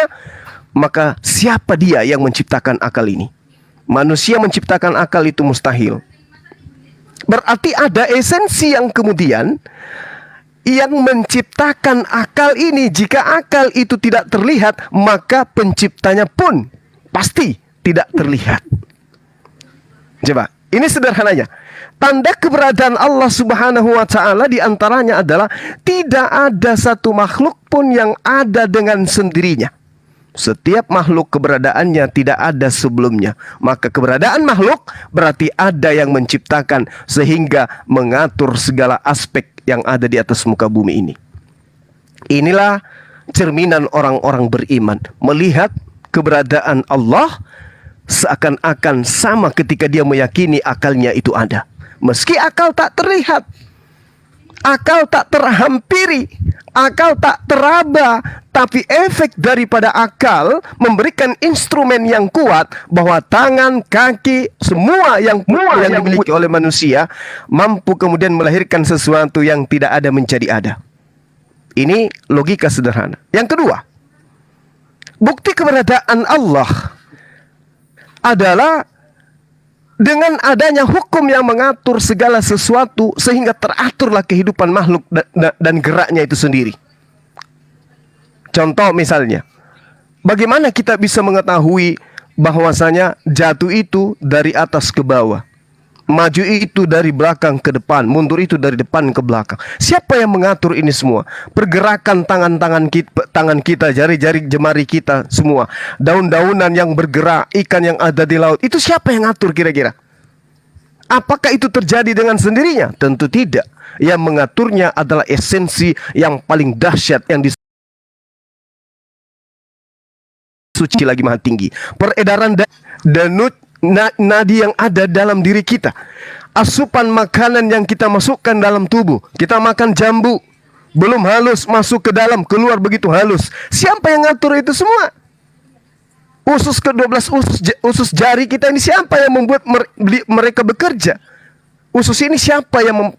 maka siapa dia yang menciptakan akal ini? Manusia menciptakan akal itu mustahil. Berarti ada esensi yang kemudian yang menciptakan akal ini. Jika akal itu tidak terlihat, maka penciptanya pun pasti tidak terlihat. Coba, ini sederhananya. Tanda keberadaan Allah Subhanahu wa Ta'ala diantaranya adalah tidak ada satu makhluk pun yang ada dengan sendirinya. Setiap makhluk keberadaannya tidak ada sebelumnya. Maka keberadaan makhluk berarti ada yang menciptakan sehingga mengatur segala aspek yang ada di atas muka bumi ini. Inilah cerminan orang-orang beriman. Melihat keberadaan Allah seakan-akan sama ketika dia meyakini akalnya itu ada. Meski akal tak terlihat. Akal tak terhampiri, akal tak teraba, tapi efek daripada akal memberikan instrumen yang kuat bahwa tangan, kaki, semua yang dimiliki oleh manusia mampu kemudian melahirkan sesuatu yang tidak ada menjadi ada. Ini logika sederhana. Yang kedua, bukti keberadaan Allah adalah dengan adanya hukum yang mengatur segala sesuatu sehingga teraturlah kehidupan makhluk dan geraknya itu sendiri. Contoh misalnya, bagaimana kita bisa mengetahui bahwasanya jatuh itu dari atas ke bawah, maju itu dari belakang ke depan, mundur itu dari depan ke belakang. Siapa yang mengatur ini semua? Pergerakan tangan kita, jari-jari jemari kita semua, daun-daunan yang bergerak, ikan yang ada di laut, itu siapa yang ngatur kira-kira? Apakah itu terjadi dengan sendirinya? Tentu tidak. Yang mengaturnya adalah esensi yang paling dahsyat yang disuci lagi maha tinggi. Peredaran danut nadi yang ada dalam diri kita, asupan makanan yang kita masukkan dalam tubuh. Kita makan jambu, belum halus masuk ke dalam, keluar begitu halus. Siapa yang ngatur itu semua? Usus ke-12 usus jari kita ini siapa yang membuat mereka bekerja? Usus ini siapa yang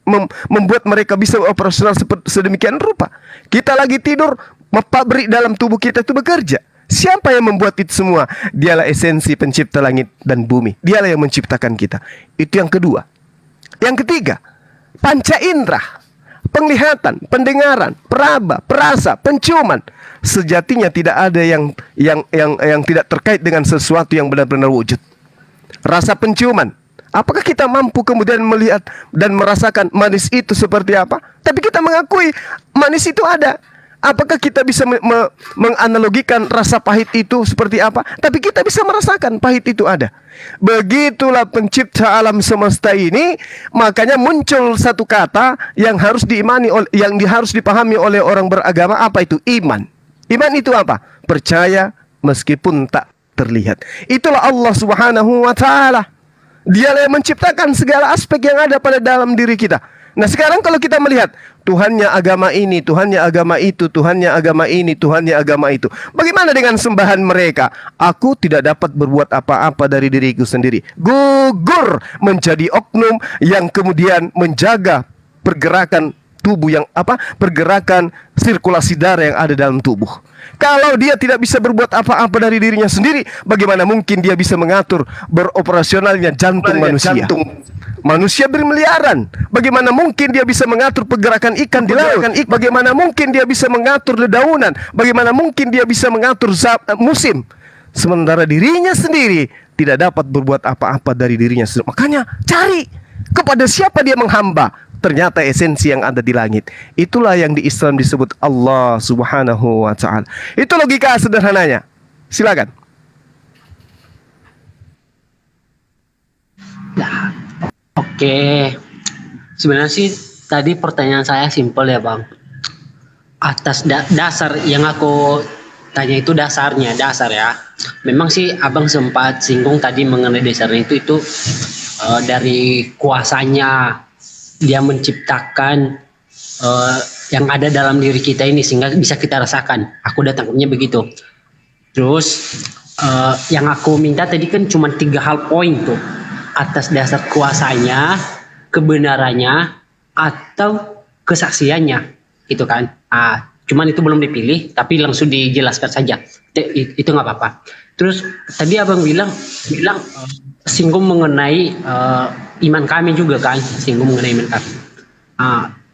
membuat mereka bisa operasional sedemikian rupa? Kita lagi tidur, pabrik dalam tubuh kita itu bekerja. Siapa yang membuat itu semua? Dialah esensi pencipta langit dan bumi. Dialah yang menciptakan kita. Itu yang kedua. Yang ketiga, panca indera, penglihatan, pendengaran, peraba, perasa, penciuman. Sejatinya tidak ada yang tidak terkait dengan sesuatu yang benar-benar wujud. Rasa penciuman. Apakah kita mampu kemudian melihat dan merasakan manis itu seperti apa? Tapi kita mengakui manis itu ada. Apakah kita bisa menganalogikan rasa pahit itu seperti apa? Tapi kita bisa merasakan pahit itu ada. Begitulah pencipta alam semesta ini. Makanya muncul satu kata yang harus diimani, yang harus dipahami oleh orang beragama. Apa itu? Iman. Iman itu apa? Percaya meskipun tak terlihat. Itulah Allah Subhanahu wa Ta'ala. Dialah yang menciptakan segala aspek yang ada pada dalam diri kita. Nah sekarang kalau kita melihat Tuhannya agama ini, Tuhannya agama itu, Tuhannya agama ini, Tuhannya agama itu, bagaimana dengan sembahan mereka? Aku tidak dapat berbuat apa-apa dari diriku sendiri. Gugur menjadi oknum yang kemudian menjaga pergerakan tubuh yang pergerakan sirkulasi darah yang ada dalam tubuh. Kalau dia tidak bisa berbuat apa-apa dari dirinya sendiri, bagaimana mungkin dia bisa mengatur beroperasionalnya jantung manusia? Manusia bermiliaran. Bagaimana mungkin dia bisa mengatur pergerakan ikan di laut? Bagaimana mungkin dia bisa mengatur dedaunan? Bagaimana mungkin dia bisa mengatur musim? Sementara dirinya sendiri tidak dapat berbuat apa-apa dari dirinya sendiri. Makanya cari kepada siapa dia menghamba. Ternyata esensi yang ada di langit. Itulah yang di Islam disebut Allah Subhanahu wa Ta'ala. Itu logika sederhananya. Silakan. Nah, oke. Sebenarnya sih tadi pertanyaan saya simpel ya Bang. Atas dasar yang aku tanya itu dasar ya. Memang sih Abang sempat singgung tadi mengenai dasarnya itu dari kuasanya dia menciptakan yang ada dalam diri kita ini sehingga bisa kita rasakan. Aku udah tangkapnya begitu. Terus yang aku minta tadi kan cuma 3 hal poin tuh. Atas dasar kuasanya, kebenarannya, atau kesaksiannya, gitu kan? Cuman itu belum dipilih, tapi langsung dijelaskan saja. Itu nggak apa-apa. Terus tadi Abang bilang singgung mengenai iman kami juga kan, singgung mengenai iman kami.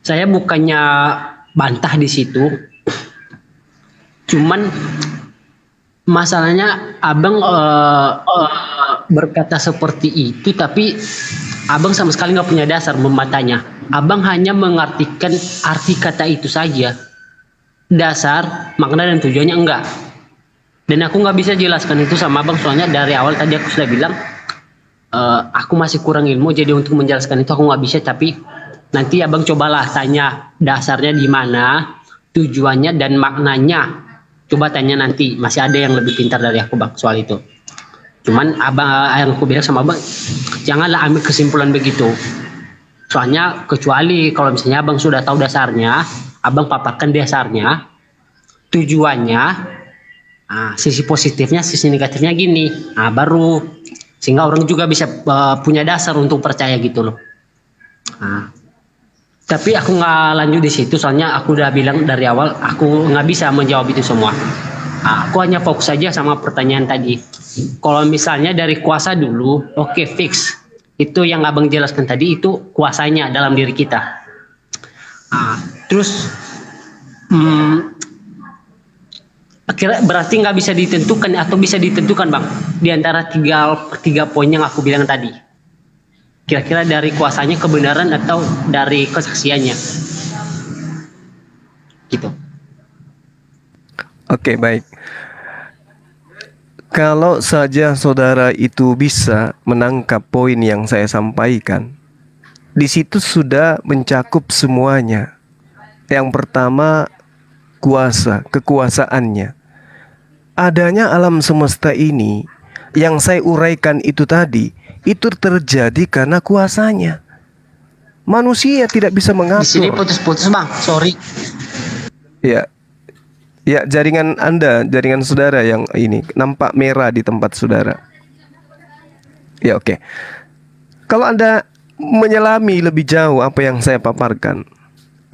Saya bukannya bantah di situ, cuman masalahnya Abang berkata seperti itu, tapi Abang sama sekali nggak punya dasar membantahnya. Abang hanya mengartikan arti kata itu saja, dasar, makna dan tujuannya enggak. Dan aku nggak bisa jelaskan itu sama Abang, soalnya dari awal tadi aku sudah bilang aku masih kurang ilmu, jadi untuk menjelaskan itu aku nggak bisa. Tapi nanti Abang cobalah tanya dasarnya di mana, tujuannya dan maknanya. Coba tanya nanti, masih ada yang lebih pintar dari aku Bang soal itu. Cuman Abang, yang aku bilang sama Abang, janganlah ambil kesimpulan begitu. Soalnya kecuali kalau misalnya abang sudah tahu dasarnya, abang paparkan dasarnya, tujuannya, sisi positifnya, sisi negatifnya gini, baru sehingga orang juga bisa punya dasar untuk percaya gitu loh. Tapi aku nggak lanjut di situ, soalnya aku udah bilang dari awal aku nggak bisa menjawab itu semua. Aku hanya fokus saja sama pertanyaan tadi. Kalau misalnya dari kuasa dulu, oke, fix. Itu yang abang jelaskan tadi, itu kuasanya dalam diri kita. Terus berarti nggak bisa ditentukan atau bisa ditentukan bang di antara tiga poin yang aku bilang tadi. Kira-kira dari kuasanya, kebenaran, atau dari kesaksiannya, gitu. Oke, baik. Kalau saja saudara itu bisa menangkap poin yang saya sampaikan, di situ sudah mencakup semuanya. Yang pertama, kuasa, kekuasaannya. Adanya alam semesta ini yang saya uraikan itu tadi, itu terjadi karena kuasanya. Manusia tidak bisa mengatur. Di sini putus-putus bang, sorry. Ya, ya, jaringan Anda, jaringan saudara yang ini nampak merah di tempat saudara. Ya, oke. Kalau Anda menyelami lebih jauh apa yang saya paparkan,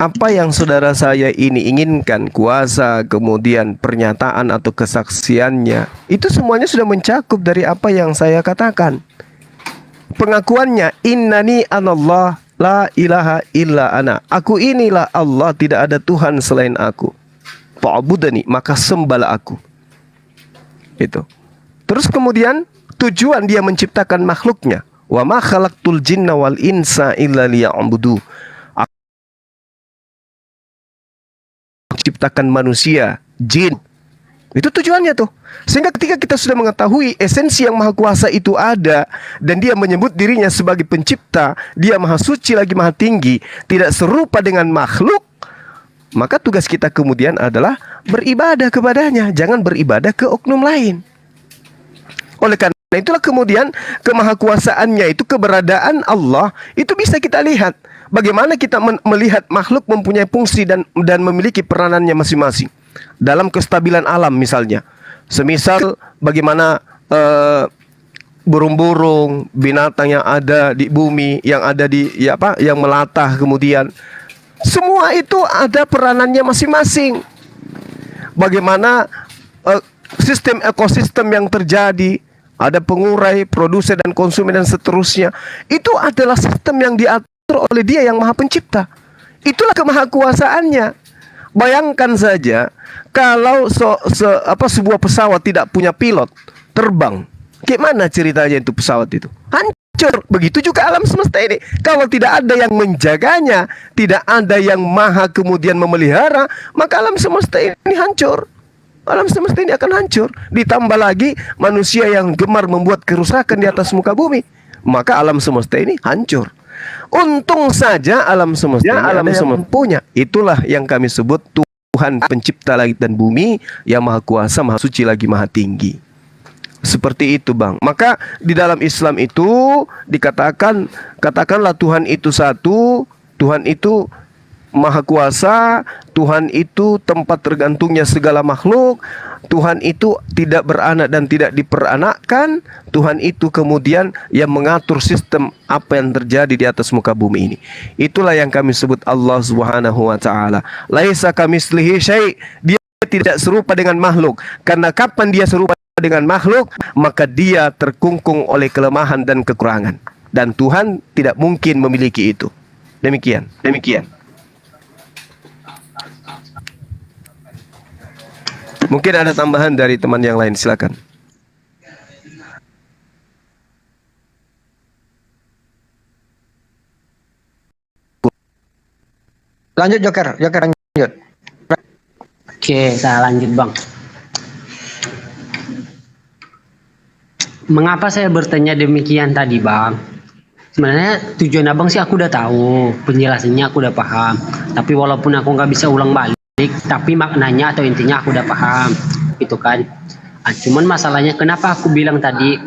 apa yang saudara saya ini inginkan, kuasa, kemudian pernyataan atau kesaksiannya, itu semuanya sudah mencakup dari apa yang saya katakan. Pengakuannya, innani anallah la ilaha illa ana. Aku inilah Allah, tidak ada Tuhan selain aku. Fa'budani, maka sembahlah aku. Itu. Terus kemudian tujuan dia menciptakan makhluknya. Wa ma khalaqtul jinna wal insa illa liya'budu. Aku ciptakan manusia, jin. Itu tujuannya tuh. Sehingga ketika kita sudah mengetahui esensi yang maha kuasa itu ada, dan dia menyebut dirinya sebagai pencipta, dia maha suci lagi maha tinggi, tidak serupa dengan makhluk, maka tugas kita kemudian adalah beribadah kepadanya, jangan beribadah ke oknum lain. Oleh karena itulah kemudian kemahakuasaannya itu, keberadaan Allah itu bisa kita lihat. Bagaimana kita melihat makhluk mempunyai fungsi dan memiliki peranannya masing-masing dalam kestabilan alam misalnya. Semisal bagaimana burung-burung, binatang yang ada di bumi, yang ada di yang melatah kemudian, semua itu ada peranannya masing-masing. Bagaimana sistem ekosistem yang terjadi, ada pengurai, produsen dan konsumen dan seterusnya. Itu adalah sistem yang diatur oleh Dia yang Maha Pencipta. Itulah kemahakuasaannya. Bayangkan saja kalau sebuah pesawat tidak punya pilot terbang, gimana ceritanya itu pesawat itu? Hancur. Begitu juga alam semesta ini. Kalau tidak ada yang menjaganya, tidak ada yang maha kemudian memelihara, maka alam semesta ini hancur. Alam semesta ini akan hancur. Ditambah lagi manusia yang gemar membuat kerusakan di atas muka bumi, maka alam semesta ini hancur. Untung saja alam semesta ini alam semesta punya. Itulah yang kami sebut Tuhan pencipta langit dan bumi, yang maha kuasa, maha suci lagi maha tinggi. Seperti itu bang. Maka di dalam Islam itu katakanlah Tuhan itu satu, Tuhan itu maha kuasa, Tuhan itu tempat tergantungnya segala makhluk, Tuhan itu tidak beranak dan tidak diperanakkan, Tuhan itu kemudian yang mengatur sistem apa yang terjadi di atas muka bumi ini. Itulah yang kami sebut Allah Subhanahu wa taala. Laisa kamitslihi syai'. Dia tidak serupa dengan makhluk. Karena kapan dia serupa dengan makhluk, maka dia terkungkung oleh kelemahan dan kekurangan. Dan Tuhan tidak mungkin memiliki itu. Demikian. Mungkin ada tambahan dari teman yang lain, silakan. Lanjut Joker lanjut. Oke, saya lanjut bang. Mengapa saya bertanya demikian tadi bang? Sebenarnya tujuan abang sih aku udah tahu, penjelasannya aku udah paham. Tapi walaupun aku nggak bisa ulang balik, tapi maknanya atau intinya aku udah paham, gitu kan. Cuman masalahnya kenapa aku bilang tadi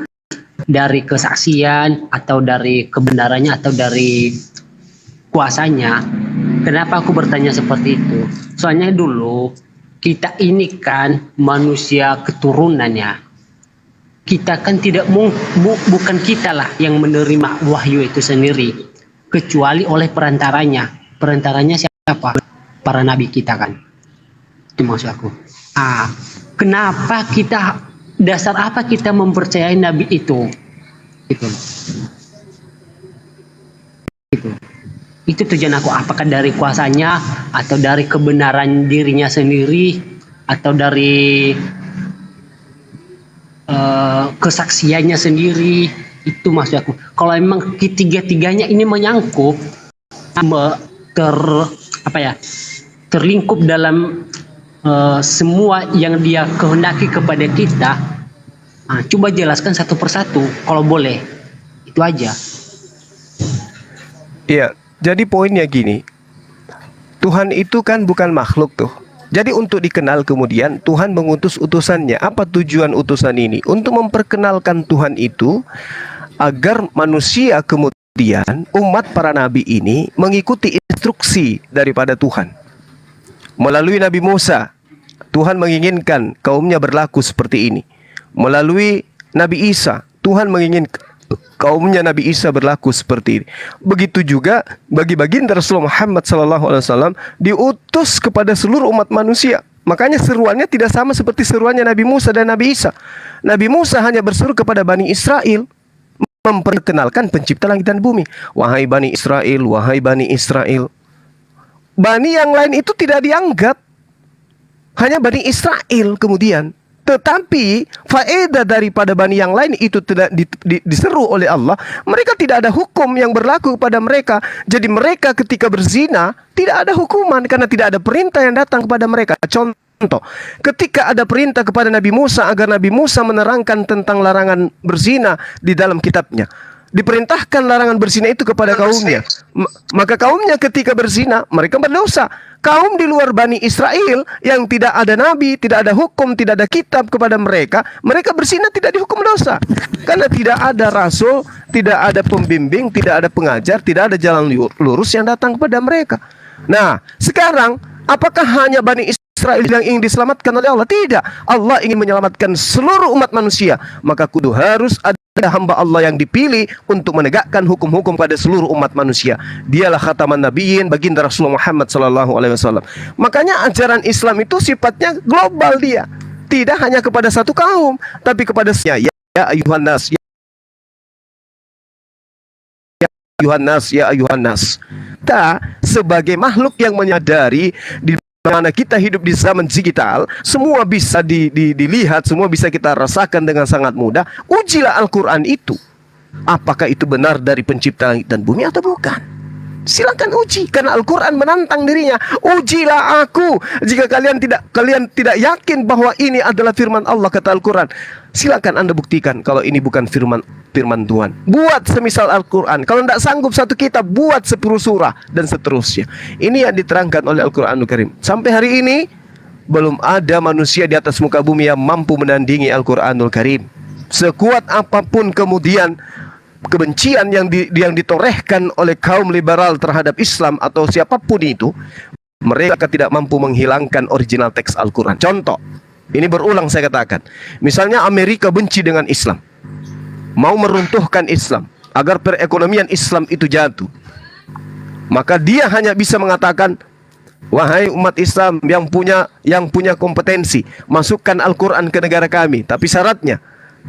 dari kesaksian atau dari kebenarannya atau dari kuasanya. Kenapa aku bertanya seperti itu? Soalnya dulu kita ini kan manusia keturunannya. Kita kan tidak bukan kita lah yang menerima wahyu itu sendiri, kecuali oleh perantaranya. Perantaranya siapa? Para nabi kita kan. Itu maksud aku. Kenapa kita, dasar apa kita mempercayai nabi itu? Itu tujuan aku. Apakah dari kuasanya, atau dari kebenaran dirinya sendiri, atau dari kesaksiannya sendiri? Itu maksud aku. Kalau memang ketiga-tiganya ini menyangkut terlingkup dalam semua yang dia kehendaki kepada kita, coba jelaskan satu persatu kalau boleh. Itu aja. Iya, jadi poinnya gini. Tuhan itu kan bukan makhluk tuh. Jadi untuk dikenal kemudian Tuhan mengutus utusannya. Apa tujuan utusan ini? Untuk memperkenalkan Tuhan itu agar manusia kemudian, umat para nabi ini mengikuti instruksi daripada Tuhan. Melalui Nabi Musa, Tuhan menginginkan kaumnya berlaku seperti ini. Melalui Nabi Isa, Tuhan menginginkan kaumnya Nabi Isa berlaku seperti ini. Begitu juga bagi baginda Rasulullah Muhammad SAW diutus kepada seluruh umat manusia. Makanya seruannya tidak sama seperti seruannya Nabi Musa dan Nabi Isa. Nabi Musa hanya berseru kepada Bani Israel, memperkenalkan pencipta langit dan bumi. Wahai Bani Israel, wahai Bani Israel. Bani yang lain itu tidak dianggap, hanya Bani Israel kemudian. Tetapi faedah daripada bani yang lain itu tidak diseru oleh Allah. Mereka tidak ada hukum yang berlaku kepada mereka. Jadi mereka ketika berzina tidak ada hukuman karena tidak ada perintah yang datang kepada mereka. Contoh, ketika ada perintah kepada Nabi Musa agar Nabi Musa menerangkan tentang larangan berzina di dalam kitabnya, diperintahkan larangan berzina itu kepada kaumnya. Maka kaumnya ketika berzina mereka berdosa. Kaum di luar Bani Israel yang tidak ada nabi, tidak ada hukum, tidak ada kitab kepada mereka, mereka berzina tidak dihukum dosa. Karena tidak ada rasul, tidak ada pembimbing, tidak ada pengajar, tidak ada jalan lurus yang datang kepada mereka. Nah, sekarang apakah hanya Bani Israel yang ingin diselamatkan oleh Allah? Tidak. Allah ingin menyelamatkan seluruh umat manusia. Maka kudu harus ada hamba Allah yang dipilih untuk menegakkan hukum-hukum pada seluruh umat manusia. Dialah khataman nabiyyin, baginda Rasulullah Muhammad SAW. Makanya ajaran Islam itu sifatnya global dia. Tidak hanya kepada satu kaum, tapi kepada semuanya. Ya ayuhan nas, ya ayuhan nas. Kita sebagai makhluk yang menyadari di mana kita hidup di zaman digital, semua bisa dilihat, semua bisa kita rasakan dengan sangat mudah. Ujilah Al-Quran itu. Apakah itu benar dari pencipta langit dan bumi atau bukan? Silakan uji, karena Al-Quran menantang dirinya. Ujilah aku. Jika kalian tidak yakin bahwa ini adalah firman Allah, kata Al-Quran, silakan Anda buktikan kalau ini bukan firman Tuhan. Buat semisal Al-Quran. Kalau tidak sanggup satu kitab, buat 10 surah dan seterusnya. Ini yang diterangkan oleh Al-Quranul Karim. Sampai hari ini belum ada manusia di atas muka bumi yang mampu menandingi Al-Quranul Karim. Sekuat apapun kemudian kebencian yang ditorehkan oleh kaum liberal terhadap Islam atau siapapun itu, mereka tidak mampu menghilangkan original teks Al-Quran. Contoh, ini berulang saya katakan. Misalnya Amerika benci dengan Islam, mau meruntuhkan Islam agar perekonomian Islam itu jatuh. Maka dia hanya bisa mengatakan, wahai umat Islam yang punya kompetensi, masukkan Al-Quran ke negara kami. Tapi syaratnya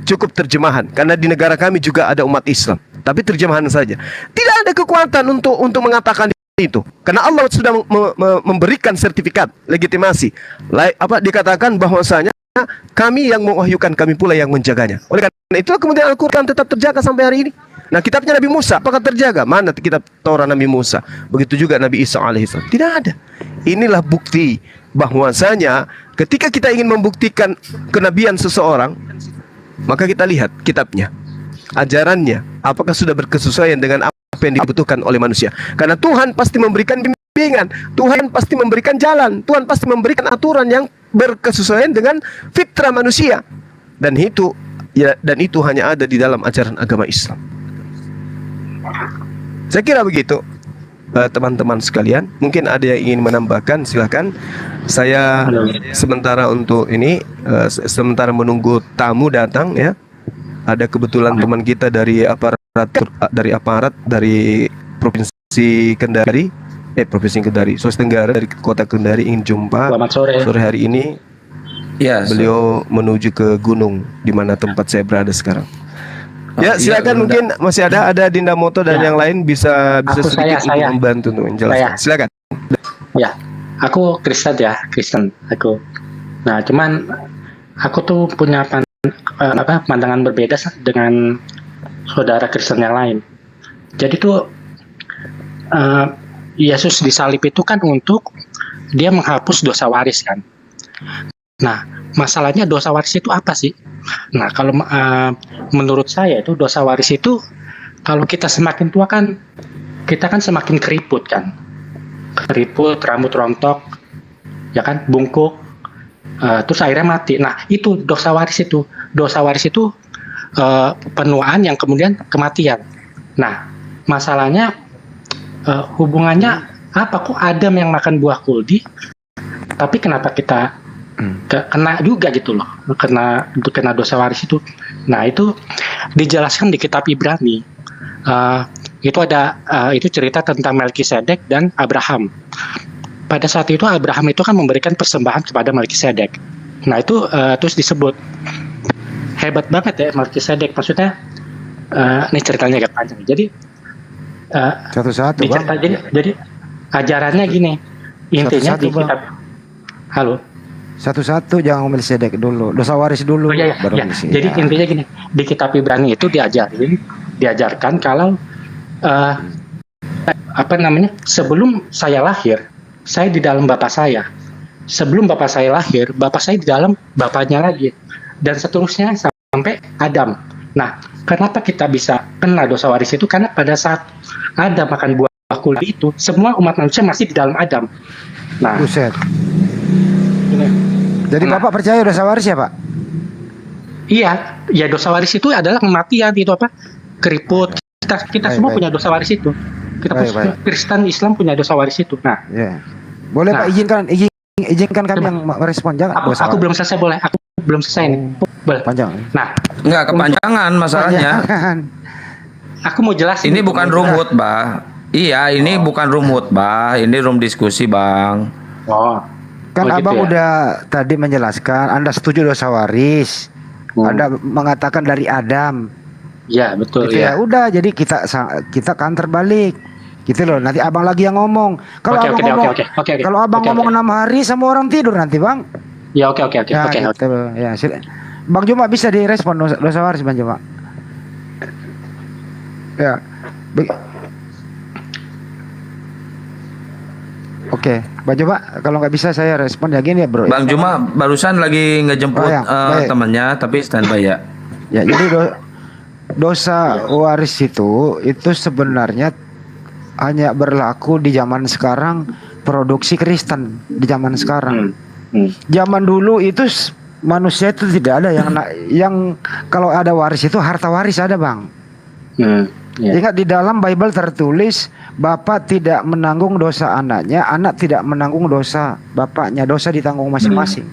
cukup terjemahan, karena di negara kami juga ada umat Islam. Tapi terjemahan saja. Tidak ada kekuatan untuk mengatakan itu, karena Allah sudah memberikan sertifikat legitimasi. Dikatakan bahwasanya kami yang mewahyukan, kami pula yang menjaganya. Oleh karena itu kemudian Al-Quran tetap terjaga sampai hari ini. Nah, kitabnya Nabi Musa apakah terjaga? Mana kitab Taurat Nabi Musa? Begitu juga Nabi Isa alaihissalam. Tidak ada. Inilah bukti bahwasanya ketika kita ingin membuktikan kenabian seseorang, maka kita lihat kitabnya, ajarannya, apakah sudah berkesesuaian dengan apa yang dibutuhkan oleh manusia. Karena Tuhan pasti memberikan bimbingan, Tuhan pasti memberikan jalan, Tuhan pasti memberikan aturan yang berkesesuaian dengan fitrah manusia. Dan itu hanya ada di dalam ajaran agama Islam. Saya kira begitu. teman-teman sekalian. Mungkin ada yang ingin menambahkan, silakan. Saya sementara untuk ini sementara menunggu tamu datang ya. Ada kebetulan teman kita dari aparat dari Provinsi Kendari, Sulawesi Tenggara, dari Kota Kendari ingin jumpa. Selamat sore. Sore hari ini Ya, beliau menuju ke gunung di mana tempat saya berada sekarang. Ya, silakan, mungkin masih ada Dinda Moto dan yang lain bisa sedikit untuk membantu untuk menjelaskan. Silakan. Ya, aku Kristen aku. Nah, cuman aku tuh punya pandangan berbeda dengan saudara Kristen yang lain. Jadi tuh Yesus disalib itu kan untuk dia menghapus dosa waris kan. Nah, masalahnya dosa waris itu apa sih? Nah, kalau menurut saya itu dosa waris itu kalau kita semakin tua kan kita kan semakin keriput kan. Keriput, rambut rontok, ya kan, bungkuk, terus akhirnya mati. Nah, itu dosa waris itu. Dosa waris itu penuaan yang kemudian kematian. Nah, masalahnya hubungannya apa? Kok Adam yang makan buah kuldi, tapi kenapa kita kena juga gitu loh, kena dosa waris itu. Nah, itu dijelaskan di kitab Ibrani. Itu ada itu cerita tentang Melkisedek dan Abraham. Pada saat itu Abraham itu kan memberikan persembahan kepada Melkisedek. Nah, itu terus disebut hebat banget ya Melkisedek. Maksudnya ini ceritanya agak panjang. Jadi satu-satu Bang. Jadi ajarannya gini. Intinya di kitab. Halo. Satu-satu, jangan Melkisedek dulu, dosa waris dulu. Baru Jadi intinya gini, di kitab Ibrani itu diajarkan kalau sebelum saya lahir, saya di dalam bapak saya. Sebelum bapak saya lahir, bapak saya di dalam bapaknya lagi, dan seterusnya sampai Adam. Nah, kenapa kita bisa kena dosa waris itu? Karena pada saat Adam makan buah kuldi itu, semua umat manusia masih di dalam Adam. Nah, buset. Jadi Bapak percaya dosa waris ya, Pak? Iya, ya dosa waris itu adalah kematian, itu apa? Keriput. Kita semua punya dosa waris itu. Kita Kristen Islam punya dosa waris itu. Nah, boleh Pak izinkan kami yang merespon, jangan. Aku belum selesai, boleh? Aku belum selesai nih. Boleh. Panjang. Nah, enggak kepanjangan masalahnya. Aku mau jelasin. Ini bukan rumut, Bah. Iya, ini bukan rumut, Bah. Ini room diskusi, Bang. Kan Abang udah tadi menjelaskan, Anda setuju dosa waris. Anda mengatakan dari Adam. Ya, betul gitu ya. Udah, jadi kita counter balik. Gitu loh. Nanti Abang lagi yang ngomong. Kalau kalau Abang ngomong 6 hari, semua orang tidur nanti, Bang. Ya, oke. Ya, Bang Juma bisa direspon dosa waris, Bang Juma. Ya. Oke, Bang Juma, kalau nggak bisa saya respon ya gini ya, Bro. Bang Juma barusan lagi ngejemput temannya, tapi standby ya. Ya, jadi dosa waris itu sebenarnya hanya berlaku di zaman sekarang, produksi Kristen di zaman sekarang. Zaman dulu itu manusia itu tidak ada yang kalau ada waris itu harta waris ada, Bang. Ingat di dalam Bible tertulis bapak tidak menanggung dosa anaknya, anak tidak menanggung dosa bapaknya, dosa ditanggung masing-masing.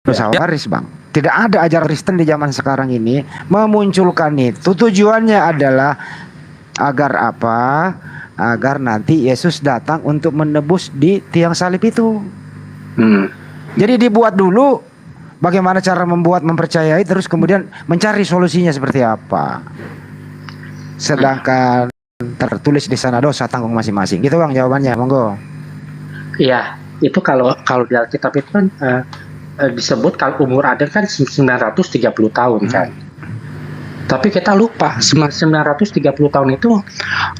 Dosa waris, Bang. Tidak ada ajaran Kristen di zaman sekarang ini memunculkan itu. Tujuannya adalah agar apa? Agar nanti Yesus datang untuk menebus di tiang salib itu. Jadi dibuat dulu bagaimana cara mempercayai, terus kemudian mencari solusinya seperti apa. Sedangkan tertulis di sana dosa tanggung masing-masing. Gitu, Bang, jawabannya. Monggo. Iya, itu kalau di Alkitab itu kan disebut kalau umur Adam kan 930 tahun kan. Tapi kita lupa 930 tahun itu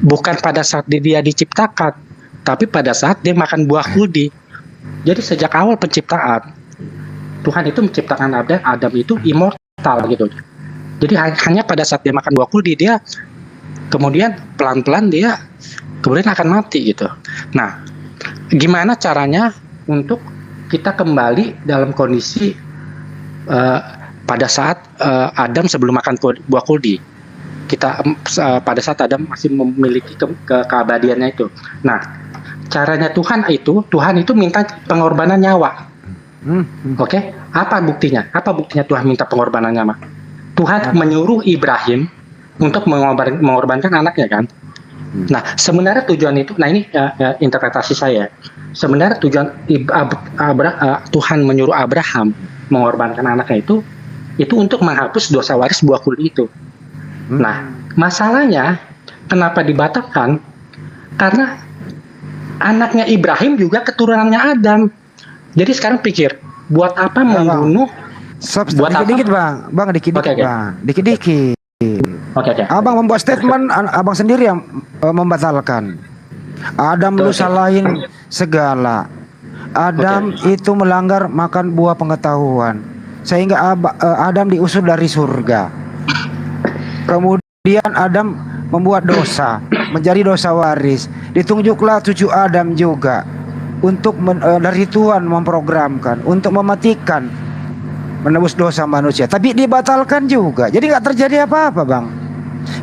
bukan pada saat dia diciptakan, tapi pada saat dia makan buah kuldi. Jadi sejak awal penciptaan Tuhan itu menciptakan Adam itu immortal gitu. Jadi hanya pada saat dia makan buah kuldi dia kemudian pelan-pelan dia kemudian akan mati gitu. Nah, gimana caranya untuk kita kembali dalam kondisi pada saat Adam sebelum makan buah kuldi? pada saat Adam masih memiliki keabadiannya itu. Nah, caranya Tuhan itu minta pengorbanan nyawa. Oke, apa buktinya? Apa buktinya Tuhan minta pengorbanan nyawa? Tuhan menyuruh Ibrahim untuk mengorbankan anaknya kan. Nah, sebenarnya tujuan itu, nah ini interpretasi saya. Sebenarnya tujuan Tuhan menyuruh Abraham mengorbankan anaknya itu untuk menghapus dosa waris buah kuldi itu. Nah, masalahnya kenapa dibatalkan? Karena anaknya Ibrahim juga keturunannya Adam. Jadi sekarang pikir, buat apa membunuh? Buat dikit-dikit bang, dikit-dikit bang, dikit-dikit. Oke. Abang membuat statement, abang sendiri yang membatalkan. Adam lu salahin segala. Adam itu melanggar makan buah pengetahuan, sehingga Adam diusir dari surga. Kemudian Adam membuat dosa, menjadi dosa waris. Ditunjuklah cucu Adam juga untuk dari Tuhan memprogramkan untuk mematikan, menebus dosa manusia. Tapi dibatalkan juga. Jadi nggak terjadi apa-apa bang.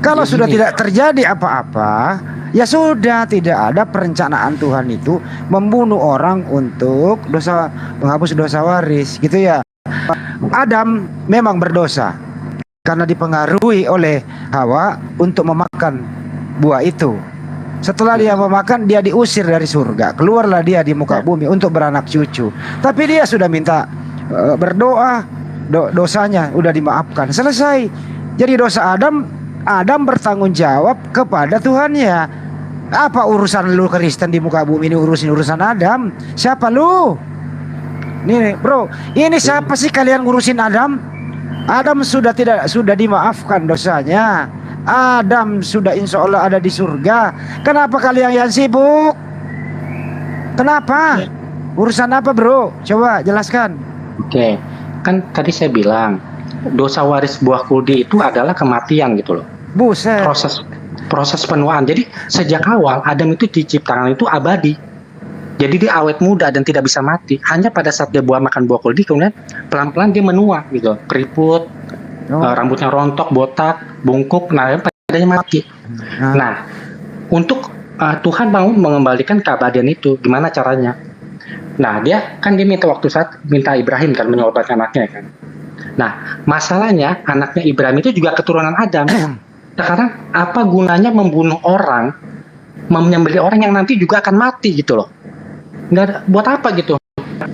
Kalau sudah tidak terjadi apa-apa, ya sudah, tidak ada perencanaan Tuhan itu membunuh orang untuk dosa, menghapus dosa waris, gitu ya. Adam memang berdosa karena dipengaruhi oleh Hawa untuk memakan buah itu. Setelah dia memakan, dia diusir dari surga. Keluarlah dia di muka bumi untuk beranak cucu. Tapi dia sudah minta berdoa, dosanya udah dimaafkan, selesai. Jadi dosa Adam bertanggung jawab kepada Tuhannya. Apa urusan lu Kristen di muka bumi ini, urusan Adam? Siapa lu? Nih bro, ini siapa sih kalian ngurusin Adam? Adam sudah dimaafkan dosanya. Adam sudah insya Allah ada di surga. Kenapa kalian yang sibuk? Kenapa? Urusan apa bro? Coba jelaskan. Oke, kan tadi saya bilang dosa waris buah kuldi itu adalah kematian gitu loh. Buset. Proses penuaan. Jadi sejak awal Adam itu diciptakan itu abadi. Jadi dia awet muda dan tidak bisa mati. Hanya pada saat dia makan buah kuldi, kemudian pelan-pelan dia menua gitu, keriput, rambutnya rontok, botak, bungkuk, nah padanya mati. Nah, untuk Tuhan mau mengembalikan keabadian itu, gimana caranya? Nah, dia minta Ibrahim kan mengorbankan anaknya kan. Nah, masalahnya anaknya Ibrahim itu juga keturunan Adam. Sekarang apa gunanya membunuh orang, menyembelih orang yang nanti juga akan mati gitu loh? Nggak ada, buat apa gitu?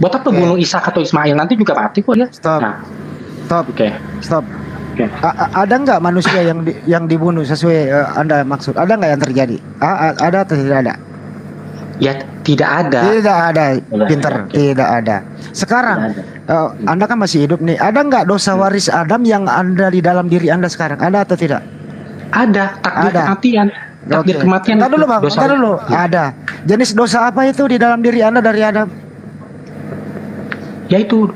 Buat apa bunuh Ishak atau Ismail, nanti juga mati kok ya? Stop. Nah, Stop. Ada nggak manusia yang dibunuh sesuai Anda maksud? Ada nggak yang terjadi? Ada atau tidak ada? Ya tidak ada. Tidak ada, pinter. Tidak ada. Sekarang Anda kan masih hidup nih. Ada nggak dosa waris Adam yang ada di dalam diri Anda sekarang? Ada atau tidak? Ada. Takdir kematian. Takdir kematian. Tadi dulu bang. Tadi dulu. Ada. Jenis dosa apa itu di dalam diri Anda dari Adam? Yaitu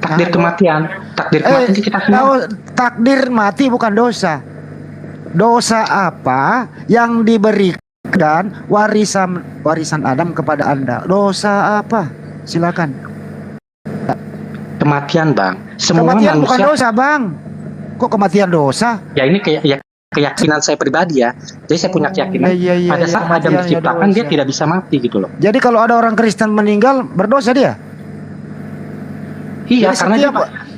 takdir kematian. Takdir kematian kita semua. Takdir mati bukan dosa. Dosa apa yang diberikan warisan Adam kepada Anda? Dosa apa? Silakan. Kematian bang. Semua kematian manusia bukan dosa bang. Kok kematian dosa? Ya ini keyakinan saya pribadi ya. Jadi saya punya keyakinan pada saat Adam diciptakan dia tidak bisa mati gitu loh. Jadi kalau ada orang Kristen meninggal berdosa dia? Iya,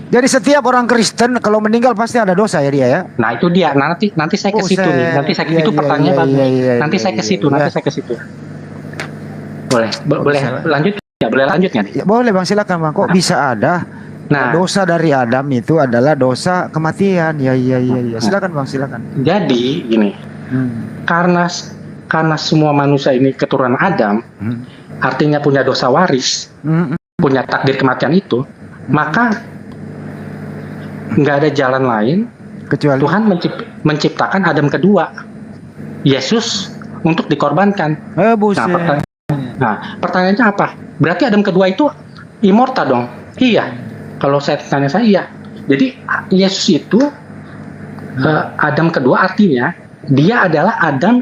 jadi setiap orang Kristen kalau meninggal pasti ada dosa ya dia ya. Nah itu dia. Nanti saya ke situ nih. Nanti saya itu pertanyaan bagus. Nanti saya ke situ. Boleh lanjut? Ya boleh lanjut nggak nih? Ya, boleh bang, silakan bang. Kok bisa ada? Nah, dosa dari Adam itu adalah dosa kematian. Ya. Silakan bang, silakan. Jadi gini, karena semua manusia ini keturunan Adam, artinya punya dosa waris, punya takdir kematian itu, maka nggak ada jalan lain kecuali Tuhan menciptakan Adam kedua, Yesus, untuk dikorbankan. Nah, pertanyaannya apa? Berarti Adam kedua itu immortal dong? Iya. Kalau saya tanya iya. Jadi Yesus itu Adam kedua, artinya dia adalah Adam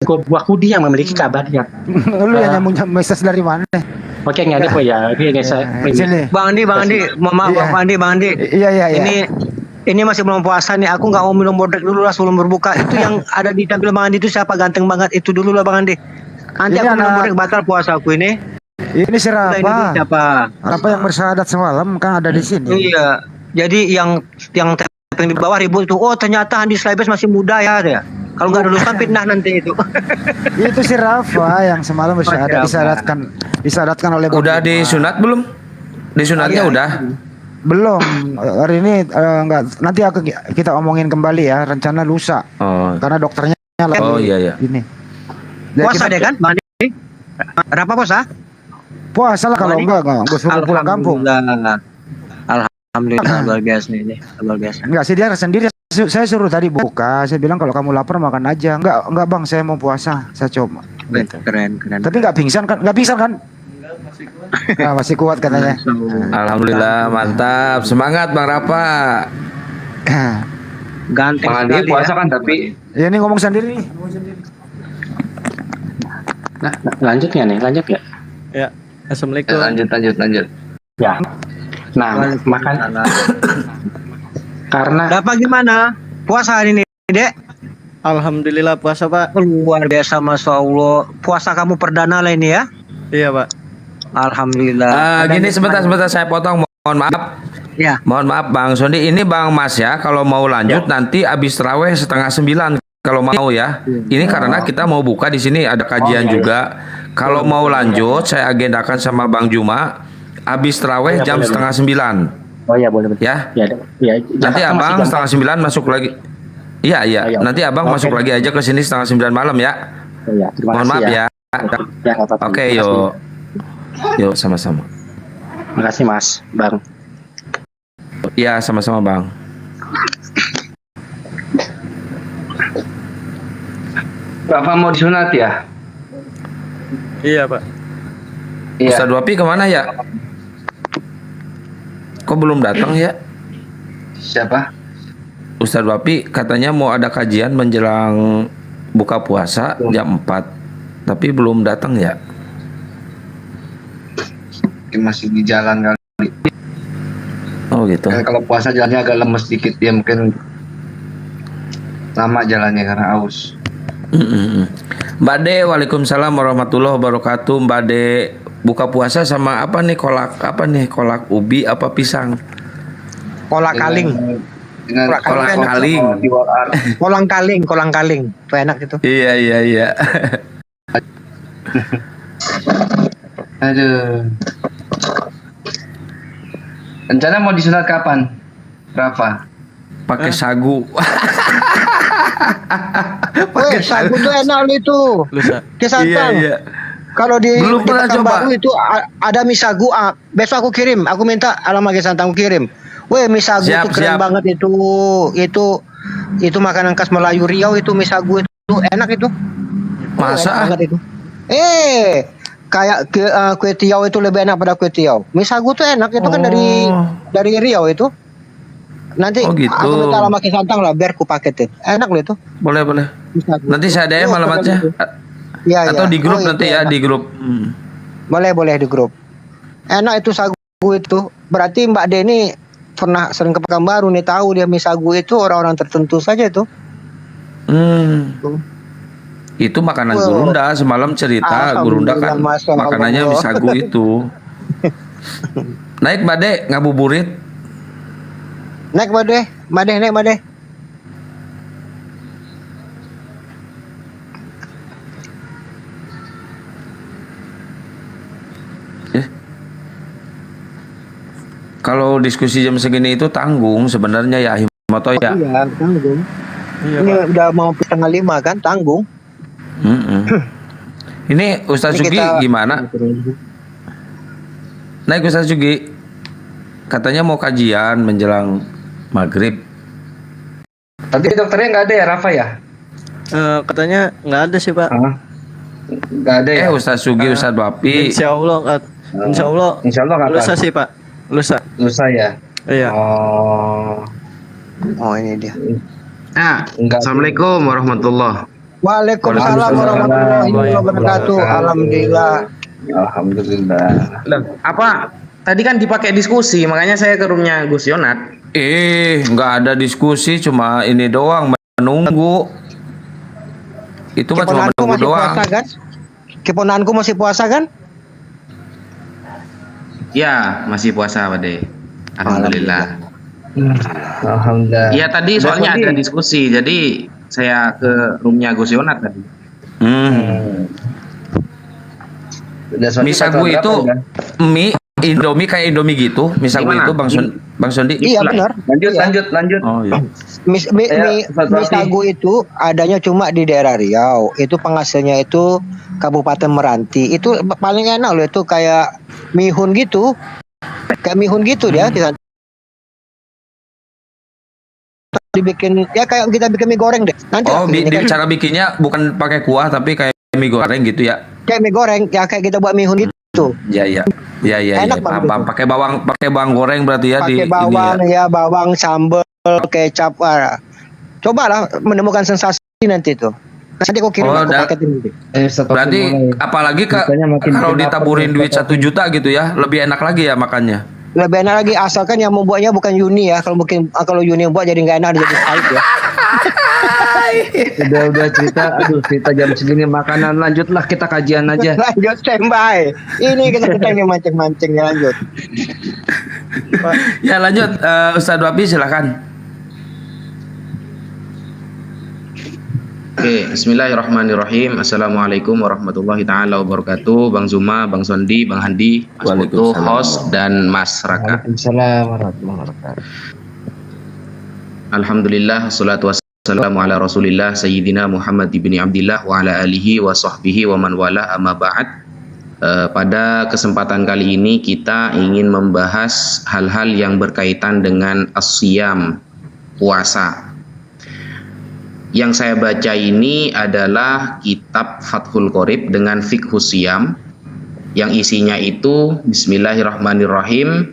buah kudi yang memiliki keabadian. Lu yang nyambung Mesias dari mana? Oke, nggak ada kok ya. Ini saya. Sini. Bang Andi, mohon maaf Iya. Bang Andi. Iya, iya, iya. Ini masih belum puasa nih. Aku nggak mau minum bodrek dulu lah sebelum berbuka. Itu yang ada di tampil Bang Andi itu siapa? Ganteng banget itu dulu lah Bang Andi. Nanti Ini aku minum anak- bodrek batal puasa aku ini. Ini si Udah, ini Rafa. siapa? Rafa yang bersyahadat semalam kan ada di sini. Iya. Jadi yang tapping di bawah ribut itu. Oh ternyata Andi Slaibes masih muda ya. Kalau nggak lulus kan fitnah nanti itu. Itu si Rafa yang semalam bersyahadat disyahadatkan oleh Bang Udah Juma. disunat belum? Disunatnya udah. Belum. Hari ini enggak. Nanti kita omongin kembali ya. Rencana lusa. Oh. Karena dokternya lagi Oh, iya. ini. Jadi Puasa kita- deh kan Bang Andi? Rafa puasa? Puasa lah kalau enggak suruh pulang kampung. Alhamdulillah luar biasa ini. Luar biasa. Enggak sih, dia sendiri. Saya suruh tadi buka. Saya bilang kalau kamu lapar makan aja. Enggak Bang, saya mau puasa. Saya coba. Keren. Tapi enggak pingsan kan? Enggak pingsan kan? Nah, masih kuat katanya. Alhamdulillah, mantap. Semangat Bang Rafa. Ganteng Bang Andi sekali puasa ya. kan tapi Ya ini ngomong sendiri nih. Nah, lanjut nggak nih? Lanjut nggak? Ya, assalamualaikum. lanjut. Ya. Nah, makan karena Bapak gimana? Puasa hari ini, Dek? Alhamdulillah puasa Pak. Luar biasa, Masya Allah. Puasa kamu perdana lah ini ya? Iya Pak. Alhamdulillah. Gini sebentar saya potong. Mohon maaf. Ya. Mohon maaf Bang Sondi. Ini Bang Mas ya. Kalau mau lanjut nanti abis terawih 8:30 kalau mau ya. Ini karena kita mau buka di sini ada kajian juga. Kalau mau lanjut saya agendakan sama Bang Juma. Abis terawih jam 8:30. oh ya boleh. Ya. Ya, Nanti Jakarta Abang masih jam 8:30 masuk lagi. Iya. Nanti Abang Oke. masuk lagi aja ke sini 8:30 malam ya. Ya, terima Mohon kasih maaf ya. Ya, nggak apa-apa. Oke, Terima kasih. yuk sama-sama. Terima kasih Mas, Bang. Iya, sama-sama Bang. Bapak mau disunat ya? Iya Pak. Ustadz Wapi kemana ya? Kok belum datang ya? Siapa? Ustadz Wapi katanya mau ada kajian menjelang buka puasa jam 4. Tapi belum datang ya? Masih di jalan kali. Oh gitu. Kalau puasa jalannya agak lemes dikit ya, mungkin lama jalannya karena aus. Mbak De, waalaikumsalam warahmatullahi wabarakatuh. Mbak De, buka puasa sama apa nih, kolak apa nih, kolak ubi apa pisang? Kolak kaling. Dengan Kolak kaling. Kolang kaling. Itu enak itu. Iya. Aduh. Rencana mau disunat kapan, Rafa? Pakai sagu. Sagu tuh enak loh itu. Kesantang. Iya. Kalau di Belum pernah coba. Pekanbaru itu ada mie sagu. Besok aku kirim. Aku minta alamat Kesantang, aku kirim. Weh, mie sagu Siap, itu keren siap. banget itu. Itu makanan khas Melayu Riau itu mie sagu itu enak itu. Masa? Enak banget itu. Kayak kue tiaw itu lebih enak pada kue tiaw. Mie sagu tuh enak itu kan dari Riau itu. Nanti Oh, gitu. aku minta alamat Kesantang lah biar ku paketin. Enak loh itu. Boleh. Mie sagu. Nanti saya DM alamatnya. Iya, Atau iya. di grup Oh, nanti itu ya, enak. di grup. Boleh di grup. Enak itu sagu itu. Berarti Mbak Deni pernah sering ke Pekanbaru nih, tahu dia mie sagu itu orang-orang tertentu saja itu. Itu makanan Wow. Gurunda. Semalam cerita Gurunda kan Alhamdulillah, Masya Allah. makanannya mie sagu itu. Naik Mbak De, ngabuburit. Naik Mbak De. Kalau diskusi jam segini itu tanggung sebenarnya ya Himoto ya. Iya, tanggung. Ini udah mau 4:30 kan, tanggung. Ini Ustaz Ini Sugi kita- gimana? Naik Ustaz Sugi. Katanya mau kajian menjelang maghrib. Tapi dokternya nggak ada ya, Rafa ya? Katanya nggak ada sih Pak. Nggak ada ya? Ustaz Sugi, Ustaz Bapi. Insya Allah Insya Allah kapan? lusa sih Pak. Lusa ya? Iya. Oh, ini dia. Assalamualaikum warahmatullahi. Waalaikumsalam warahmatullahi wabarakatuh. Alhamdulillah. Alhamdulillah. Loh, apa? Tadi kan dipakai diskusi, makanya saya ke roomnya Gus Yonat. Nggak ada diskusi, cuma ini doang menunggu. Itu mah cuma Keponakanku menunggu masih doang. puasa kan? Keponakanku masih puasa kan? Ya, masih puasa, Pak De. Alhamdulillah. Alhamdulillah. Iya, tadi soalnya ada diskusi, jadi saya ke roomnya Gus Yonat tadi. Mie sagu itu mie Indomie kayak Indomie gitu. Mie sagu Gimana? itu Bang Sondi. Iya benar. Lanjut. Oh iya. Mie sagu itu adanya cuma di daerah Riau. Itu penghasilnya itu Kabupaten Meranti. Itu paling enak loh, itu kayak mihun gitu. Kayak mihun gitu dia. Dibikin ya kayak kita bikin mie goreng deh. Nanti Cara bikinnya bukan pakai kuah tapi kayak mie goreng gitu ya. kayak mie goreng ya, kayak kita buat mihun gitu. Iya. Enak banget Paham. Pakai bawang goreng berarti ya pakai di bawang ini ya. ya, bawang, sambal, kecap. Cobalah menemukan sensasi nanti tuh. Nanti aku kirim aku paketin nanti. Berarti apalagi kalau ditaburin duit 1 juta gitu ya, lebih enak lagi ya makannya. Lebih enak lagi, asalkan yang membuatnya bukan Yuni ya. Kalau Yuni yang buat jadi nggak enak, jadi pahit ya. Udah cerita, cerita jam segini makanan, lanjutlah kita kajian aja. Lanjut standby. Ini kita yang mancing-mancing ya, lanjut. Ya lanjut, Ustadz Wapi silakan. Oke, bismillahirrahmanirrahim. Assalamualaikum warahmatullahi taala wabarakatuh. Bang Zuma, Bang Sondi, Bang Handi, Mas Putu, host dan Mas Raka. Waalaikumsalam warahmatullahi wabarakatuh. Alhamdulillah, wassalatu wassalamu ala Rasulillah Sayyidina Muhammad ibni Abdillah wa ala alihi wa sahbihi wa man wala, amma ba'd. Pada kesempatan kali ini kita ingin membahas hal-hal yang berkaitan dengan as-siyam, puasa. Yang saya baca ini adalah kitab Fathul Qorib dengan Fiqhus Siyam, yang isinya itu Bismillahirrahmanirrahim,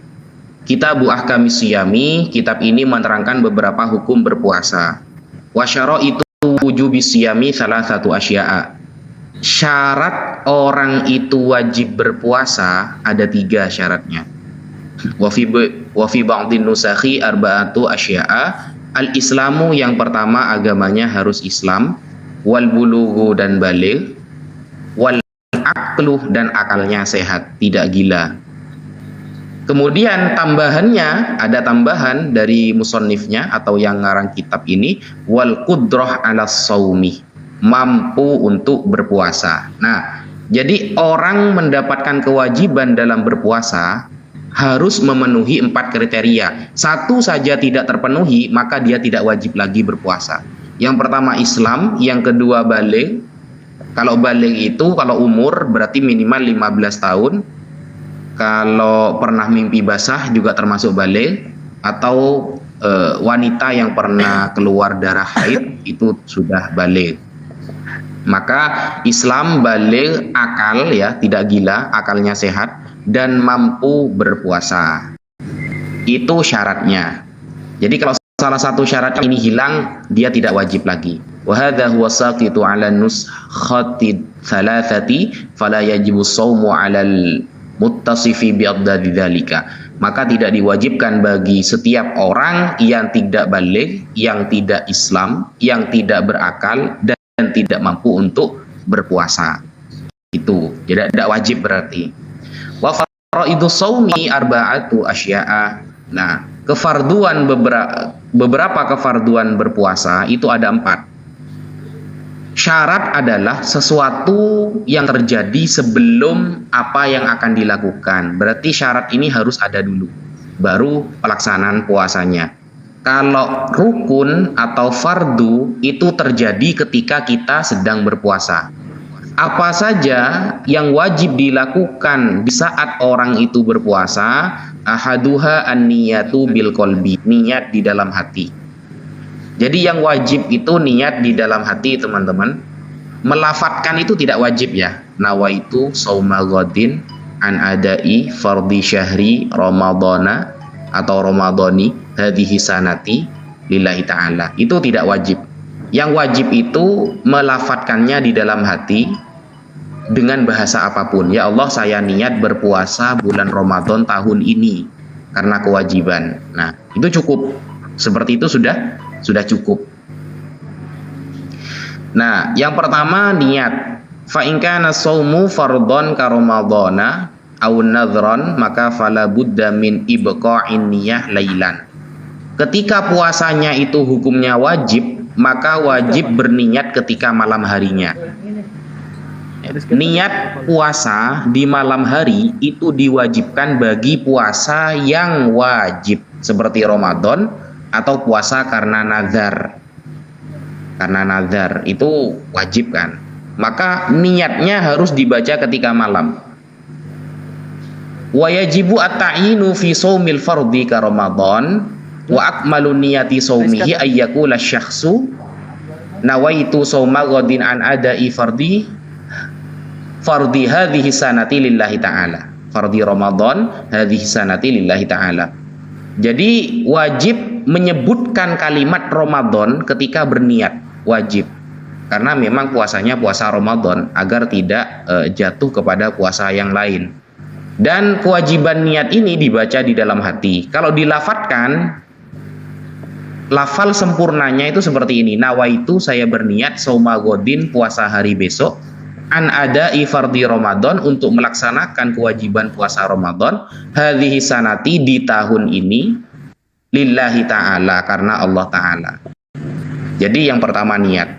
Kitabu Ahkamis Siyami. Kitab ini menerangkan beberapa hukum berpuasa. Wa syaraitu wujubis siyami salah satu asya'a. Syarat orang itu wajib berpuasa ada 3 syaratnya. Wa fi ba'dhin nusakhi arba'atu asya'a. Al-Islamu, yang pertama agamanya harus Islam, wal bulughu dan baligh, wal aqlu dan akalnya sehat, tidak gila. Kemudian tambahannya, ada tambahan dari musannifnya atau yang ngarang kitab ini, wal qudrah 'ala shaumi, mampu untuk berpuasa. Nah, jadi orang mendapatkan kewajiban dalam berpuasa harus memenuhi 4 kriteria. 1 saja tidak terpenuhi, maka dia tidak wajib lagi berpuasa. Yang pertama Islam, yang kedua baligh. Kalau baligh itu kalau umur berarti minimal 15 tahun. Kalau pernah mimpi basah juga termasuk baligh, atau wanita yang pernah keluar darah haid itu sudah baligh. Maka Islam, baligh, akal ya, tidak gila, akalnya sehat, dan mampu berpuasa. Itu syaratnya. Jadi kalau salah satu syarat ini hilang, dia tidak wajib lagi. Wa hadza huwa saqitu 'ala nuskhati thalathati fala yajibu shaumu 'alal muttasifi bi'adadi dzalika. Maka tidak diwajibkan bagi setiap orang yang tidak baligh, yang tidak Islam, yang tidak berakal, dan tidak mampu untuk berpuasa. Itu tidak wajib berarti. Wa faraidu shaumi arba'atu asya'a. Nah, kefarduan beberapa kefarduan berpuasa itu ada 4. Syarat adalah sesuatu yang terjadi sebelum apa yang akan dilakukan. Berarti syarat ini harus ada dulu, baru pelaksanaan puasanya. Kalau rukun atau fardu itu terjadi ketika kita sedang berpuasa. Apa saja yang wajib dilakukan di saat orang itu berpuasa? Ahaduha an-niyatu bil qalbi, niat di dalam hati. Jadi yang wajib itu niat di dalam hati, teman-teman. Melafatkan itu tidak wajib ya. Nawaitu shauma ghadin an adai fardhi syahri ramadhana atau ramadhani hadhihi sanati lillahi ta'ala. Itu tidak wajib. Yang wajib itu melafatkannya di dalam hati, dengan bahasa apapun. Ya Allah, saya niat berpuasa bulan Ramadan tahun ini karena kewajiban. Nah, itu cukup. Seperti itu sudah cukup. Nah, yang pertama niat. Fa in kana shaumu fardhon ka ramadhana aw nadhran maka fala budda min ibqa'in niyah lailan. Ketika puasanya itu hukumnya wajib, maka wajib berniat ketika malam harinya. Niat puasa di malam hari itu diwajibkan bagi puasa yang wajib seperti Ramadan atau puasa karena nazar. Karena nazar itu wajib kan, maka niatnya harus dibaca ketika malam. Wa yajibu at-ta'yinu fi shaumil fardhi ka Ramadan wa akmalu niyati shaumihi ayyakula syakhsu nawaitu shauma ghadin an ada'i fardhi hadhihi sanati lillahi ta'ala. Fardhi Ramadan hadhihi sanati lillahi ta'ala. Jadi wajib menyebutkan kalimat Ramadan ketika berniat. Wajib, karena memang puasanya puasa Ramadan agar tidak jatuh kepada puasa yang lain. Dan kewajiban niat ini dibaca di dalam hati. Kalau dilafatkan, lafal sempurnanya itu seperti ini: nawaitu, saya berniat sauma godin, puasa hari besok, an ada fardhi Ramadan, untuk melaksanakan kewajiban puasa Ramadan, hadhihi sanati, di tahun ini, lillahi ta'ala, karena Allah ta'ala. Jadi yang pertama niat.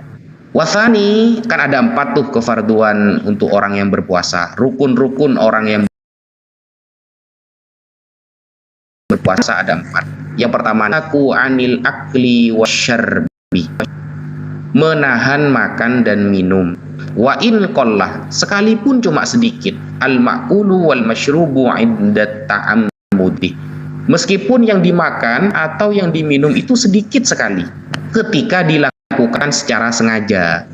Wasani, kan ada 4 tuh kefarduan untuk orang yang berpuasa. Rukun-rukun orang yang berpuasa ada 4. Yang pertama, aku anil akli wasyarbi, menahan makan dan minum. Wa in qallah, sekalipun cuma sedikit. Al ma'kulu wal masyrubu inda ta'ammudi, meskipun yang dimakan atau yang diminum itu sedikit sekali ketika dilakukan secara sengaja.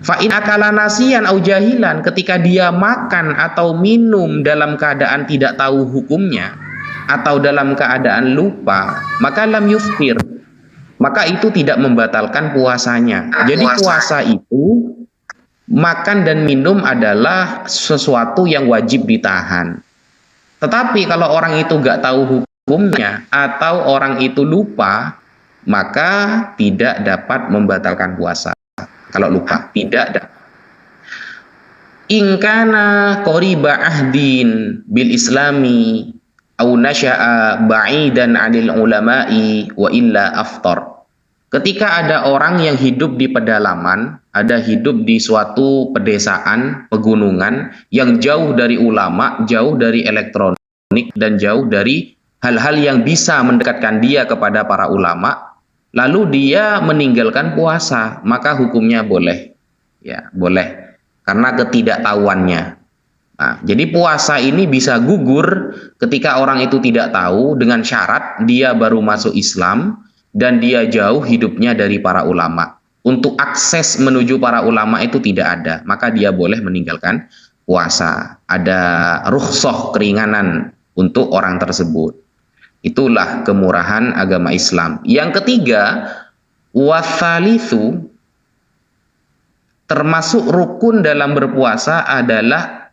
Fa in akala nasiyan au jahilan, ketika dia makan atau minum dalam keadaan tidak tahu hukumnya atau dalam keadaan lupa, maka lam yuftir, maka itu tidak membatalkan puasanya. Jadi puasa itu, makan dan minum adalah sesuatu yang wajib ditahan. Tetapi kalau orang itu nggak tahu hukumnya atau orang itu lupa, maka tidak dapat membatalkan puasa. Kalau lupa, tidak dapat. In kana qariba ahdin bil islami au nasya'a ba'idan 'anil ulama'i wa illa aftar. Ketika ada orang yang hidup di pedalaman, ada hidup di suatu pedesaan, pegunungan yang jauh dari ulama, jauh dari elektronik, dan jauh dari hal-hal yang bisa mendekatkan dia kepada para ulama, lalu dia meninggalkan puasa, maka hukumnya boleh. Ya, boleh. Karena ketidaktahuannya. Nah, jadi puasa ini bisa gugur ketika orang itu tidak tahu, dengan syarat dia baru masuk Islam dan dia jauh hidupnya dari para ulama. Untuk akses menuju para ulama itu tidak ada, maka dia boleh meninggalkan puasa. Ada rukhsah, keringanan untuk orang tersebut. Itulah kemurahan agama Islam. Yang ketiga, wathalithu, termasuk rukun dalam berpuasa adalah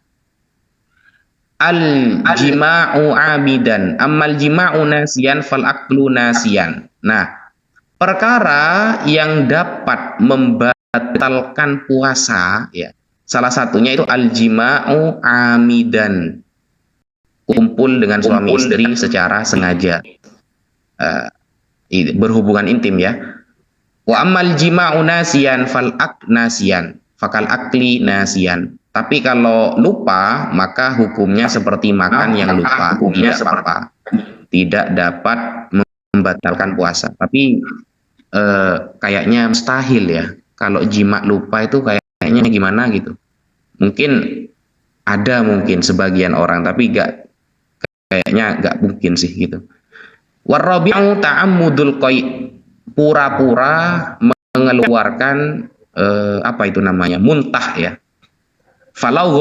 al-jima'u amidan, ammal jima'u nasiyan fal aklu nasiyan. Nah, perkara yang dapat membatalkan puasa, ya, salah satunya itu al-jima'u amidan, kumpul dengan suami istri secara sengaja, berhubungan intim, ya. Wa ammal jima'u nasiyan fal ak nasiyan fakal akli nasiyan. Tapi kalau lupa, maka hukumnya seperti makan yang lupa, hukumnya seperti tidak dapat membatalkan puasa. Tapi kayaknya mustahil ya, kalau jima lupa itu kayaknya gimana gitu. Mungkin ada, mungkin sebagian orang, tapi kayaknya nggak mungkin sih gitu. Warabi'u ta'ammudul qai', pura-pura mengeluarkan apa itu namanya, muntah ya. Falau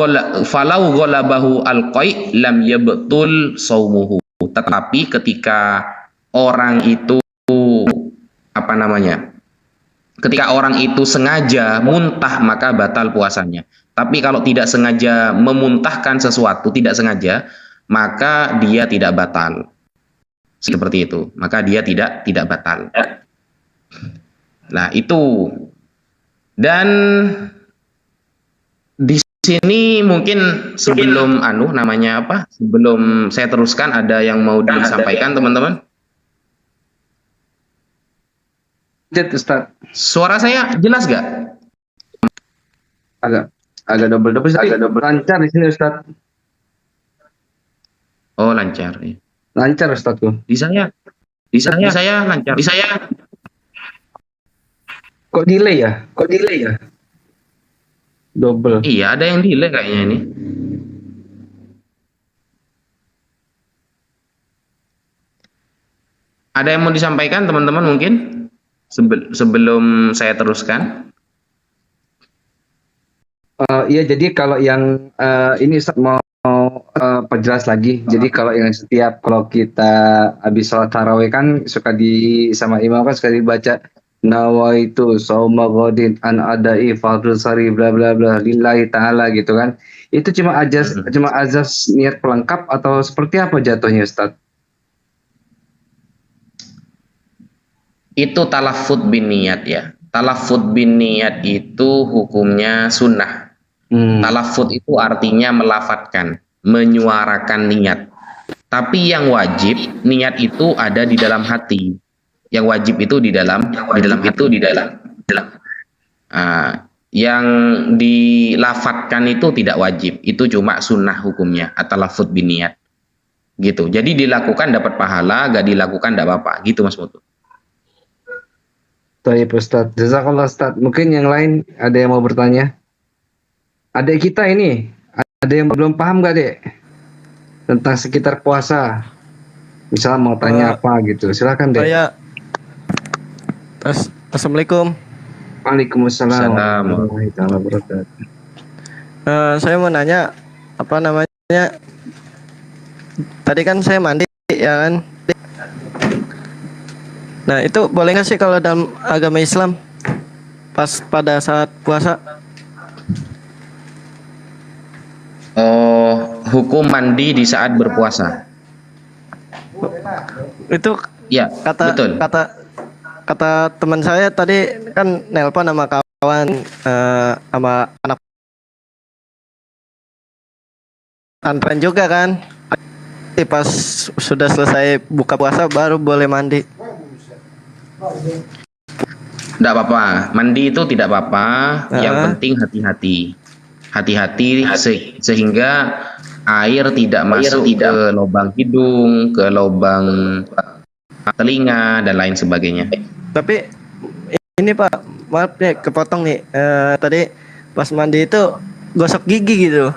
ghalabahu al-qai' lam yabtul shaumuhu. Tetapi ketika orang itu apa namanya? Ketika orang itu sengaja muntah, maka batal puasanya. Tapi kalau tidak sengaja memuntahkan sesuatu, tidak sengaja, maka dia tidak batal. Seperti itu. Maka dia tidak batal. Nah, itu. Dan di sini mungkin sebelum namanya apa? Sebelum saya teruskan, ada yang mau disampaikan, teman-teman? Ustaz. Suara saya jelas gak? Agak double lancar di sini Ustaz. Oh, lancar. Ya. Lancar Ustazku. Di saya lancar. Di saya Kok delay ya? Double. iya, ada yang delay kayaknya ini. Ada yang mau disampaikan, teman-teman, mungkin sebelum saya teruskan? Iya, jadi kalau yang ini Ustaz mau perjelas lagi. Jadi kalau yang kalau kita habis sholat tarawih kan suka sama imam kan suka dibaca nawaitu shauma ghadin an adai fardhu sari bla bla bla lillahi taala gitu kan. Itu cuma azas niat pelengkap atau seperti apa jatuhnya Ustaz? Itu talaffuz bin niat ya. Talaffuz bin niat itu hukumnya sunnah. Talaffuz itu artinya melafatkan, menyuarakan niat. Tapi yang wajib, niat itu ada di dalam hati. Yang wajib itu di dalam. Yang dilafatkan itu tidak wajib. Itu cuma sunnah hukumnya. At-talaffuz bin niat. Gitu. Jadi dilakukan dapat pahala, gak dilakukan tidak apa-apa. Gitu Mas Mutu. Baik Ustaz. Jazakallah Ustaz. Mungkin yang lain ada yang mau bertanya? Adik kita ini, ada yang belum paham gak Dek? Tentang sekitar puasa. Misal mau tanya apa gitu. Silakan Dek. Assalamualaikum. Waalaikumsalam warahmatullahi wabarakatuh. Saya mau nanya, apa namanya? Tadi kan saya mandi ya kan? Nah, itu boleh nggak sih kalau dalam agama Islam pas pada saat puasa? Oh, hukum mandi di saat berpuasa. Itu ya, betul. Kata teman saya tadi kan nelpon sama kawan sama anak pesantren juga kan. Pas sudah selesai buka puasa baru boleh mandi. Tidak apa-apa, mandi itu tidak apa-apa. Yang penting hati-hati. Hati-hati sehingga air tidak masuk ke lubang hidung, ke lubang telinga dan lain sebagainya. Tapi ini Pak, maaf nih kepotong nih. Tadi pas mandi itu gosok gigi gitu.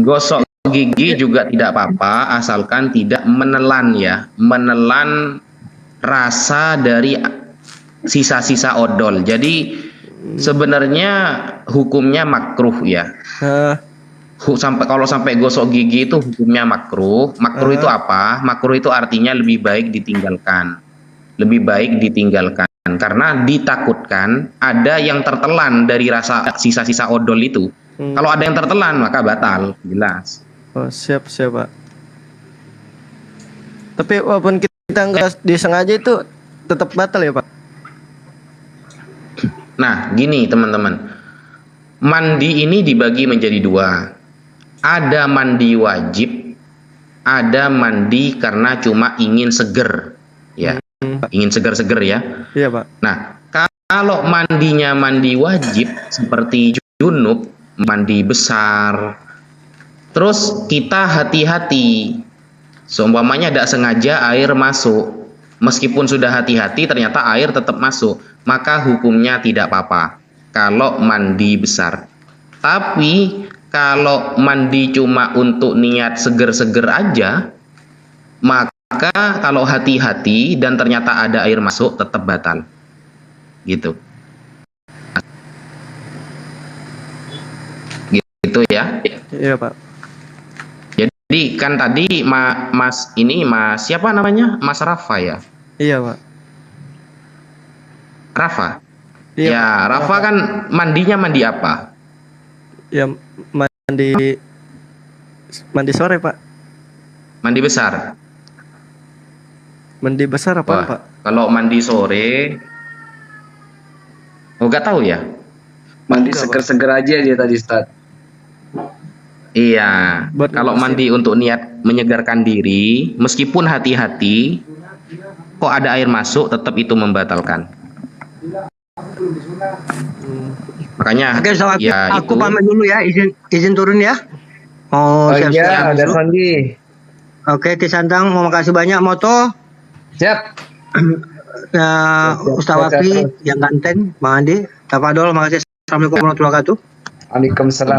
Gosok gigi juga tidak apa-apa asalkan tidak menelan ya, menelan rasa dari sisa-sisa odol. Jadi sebenarnya hukumnya makruh ya. Kalau sampai gosok gigi itu hukumnya makruh. Makruh itu apa? Makruh itu artinya lebih baik ditinggalkan. Lebih baik ditinggalkan karena ditakutkan ada yang tertelan dari rasa sisa-sisa odol itu. Kalau ada yang tertelan maka batal, jelas. Oh, siap Pak. Tapi walaupun kita nggak disengaja itu tetap batal ya Pak. Nah, gini teman-teman. Mandi ini dibagi menjadi dua. Ada mandi wajib, ada mandi karena cuma ingin seger, ya, ingin seger-seger ya. Iya Pak. Nah, kalau mandinya mandi wajib seperti junub, mandi besar, terus kita hati-hati, seumpamanya tidak sengaja air masuk, meskipun sudah hati-hati ternyata air tetap masuk, maka hukumnya tidak apa-apa. Kalau mandi besar, tapi kalau mandi cuma untuk niat seger-seger aja, maka kalau hati-hati dan ternyata ada air masuk tetap batal. Gitu. Gitu ya. Iya Pak. Jadi kan tadi Mas siapa namanya? Mas Rafa ya? Iya Pak. Rafa. Ya, Rafa kan mandinya mandi apa? Ya mandi sore Pak. Mandi besar. Mandi besar apa Wah, Pak? kalau mandi sore, oh gak tahu ya. Mandi seger-seger aja dia tadi Ustaz. Iya, kalau mandi untuk niat menyegarkan diri, meskipun hati-hati, kok ada air masuk, tetap itu membatalkan. Makanya, Oke, Ustaz, ya aku itu. pamit dulu ya, izin turun ya. Oh Siap-siap iya, ada masuk. Sandi. Oke, Kisantang, mau makasih banyak. Moto, Siap. Ustaz Wafi yang ganteng, Bang Andi, Tafadol, makasih. Assalamualaikum warahmatullahi wabarakatuh. Waalaikumsalam.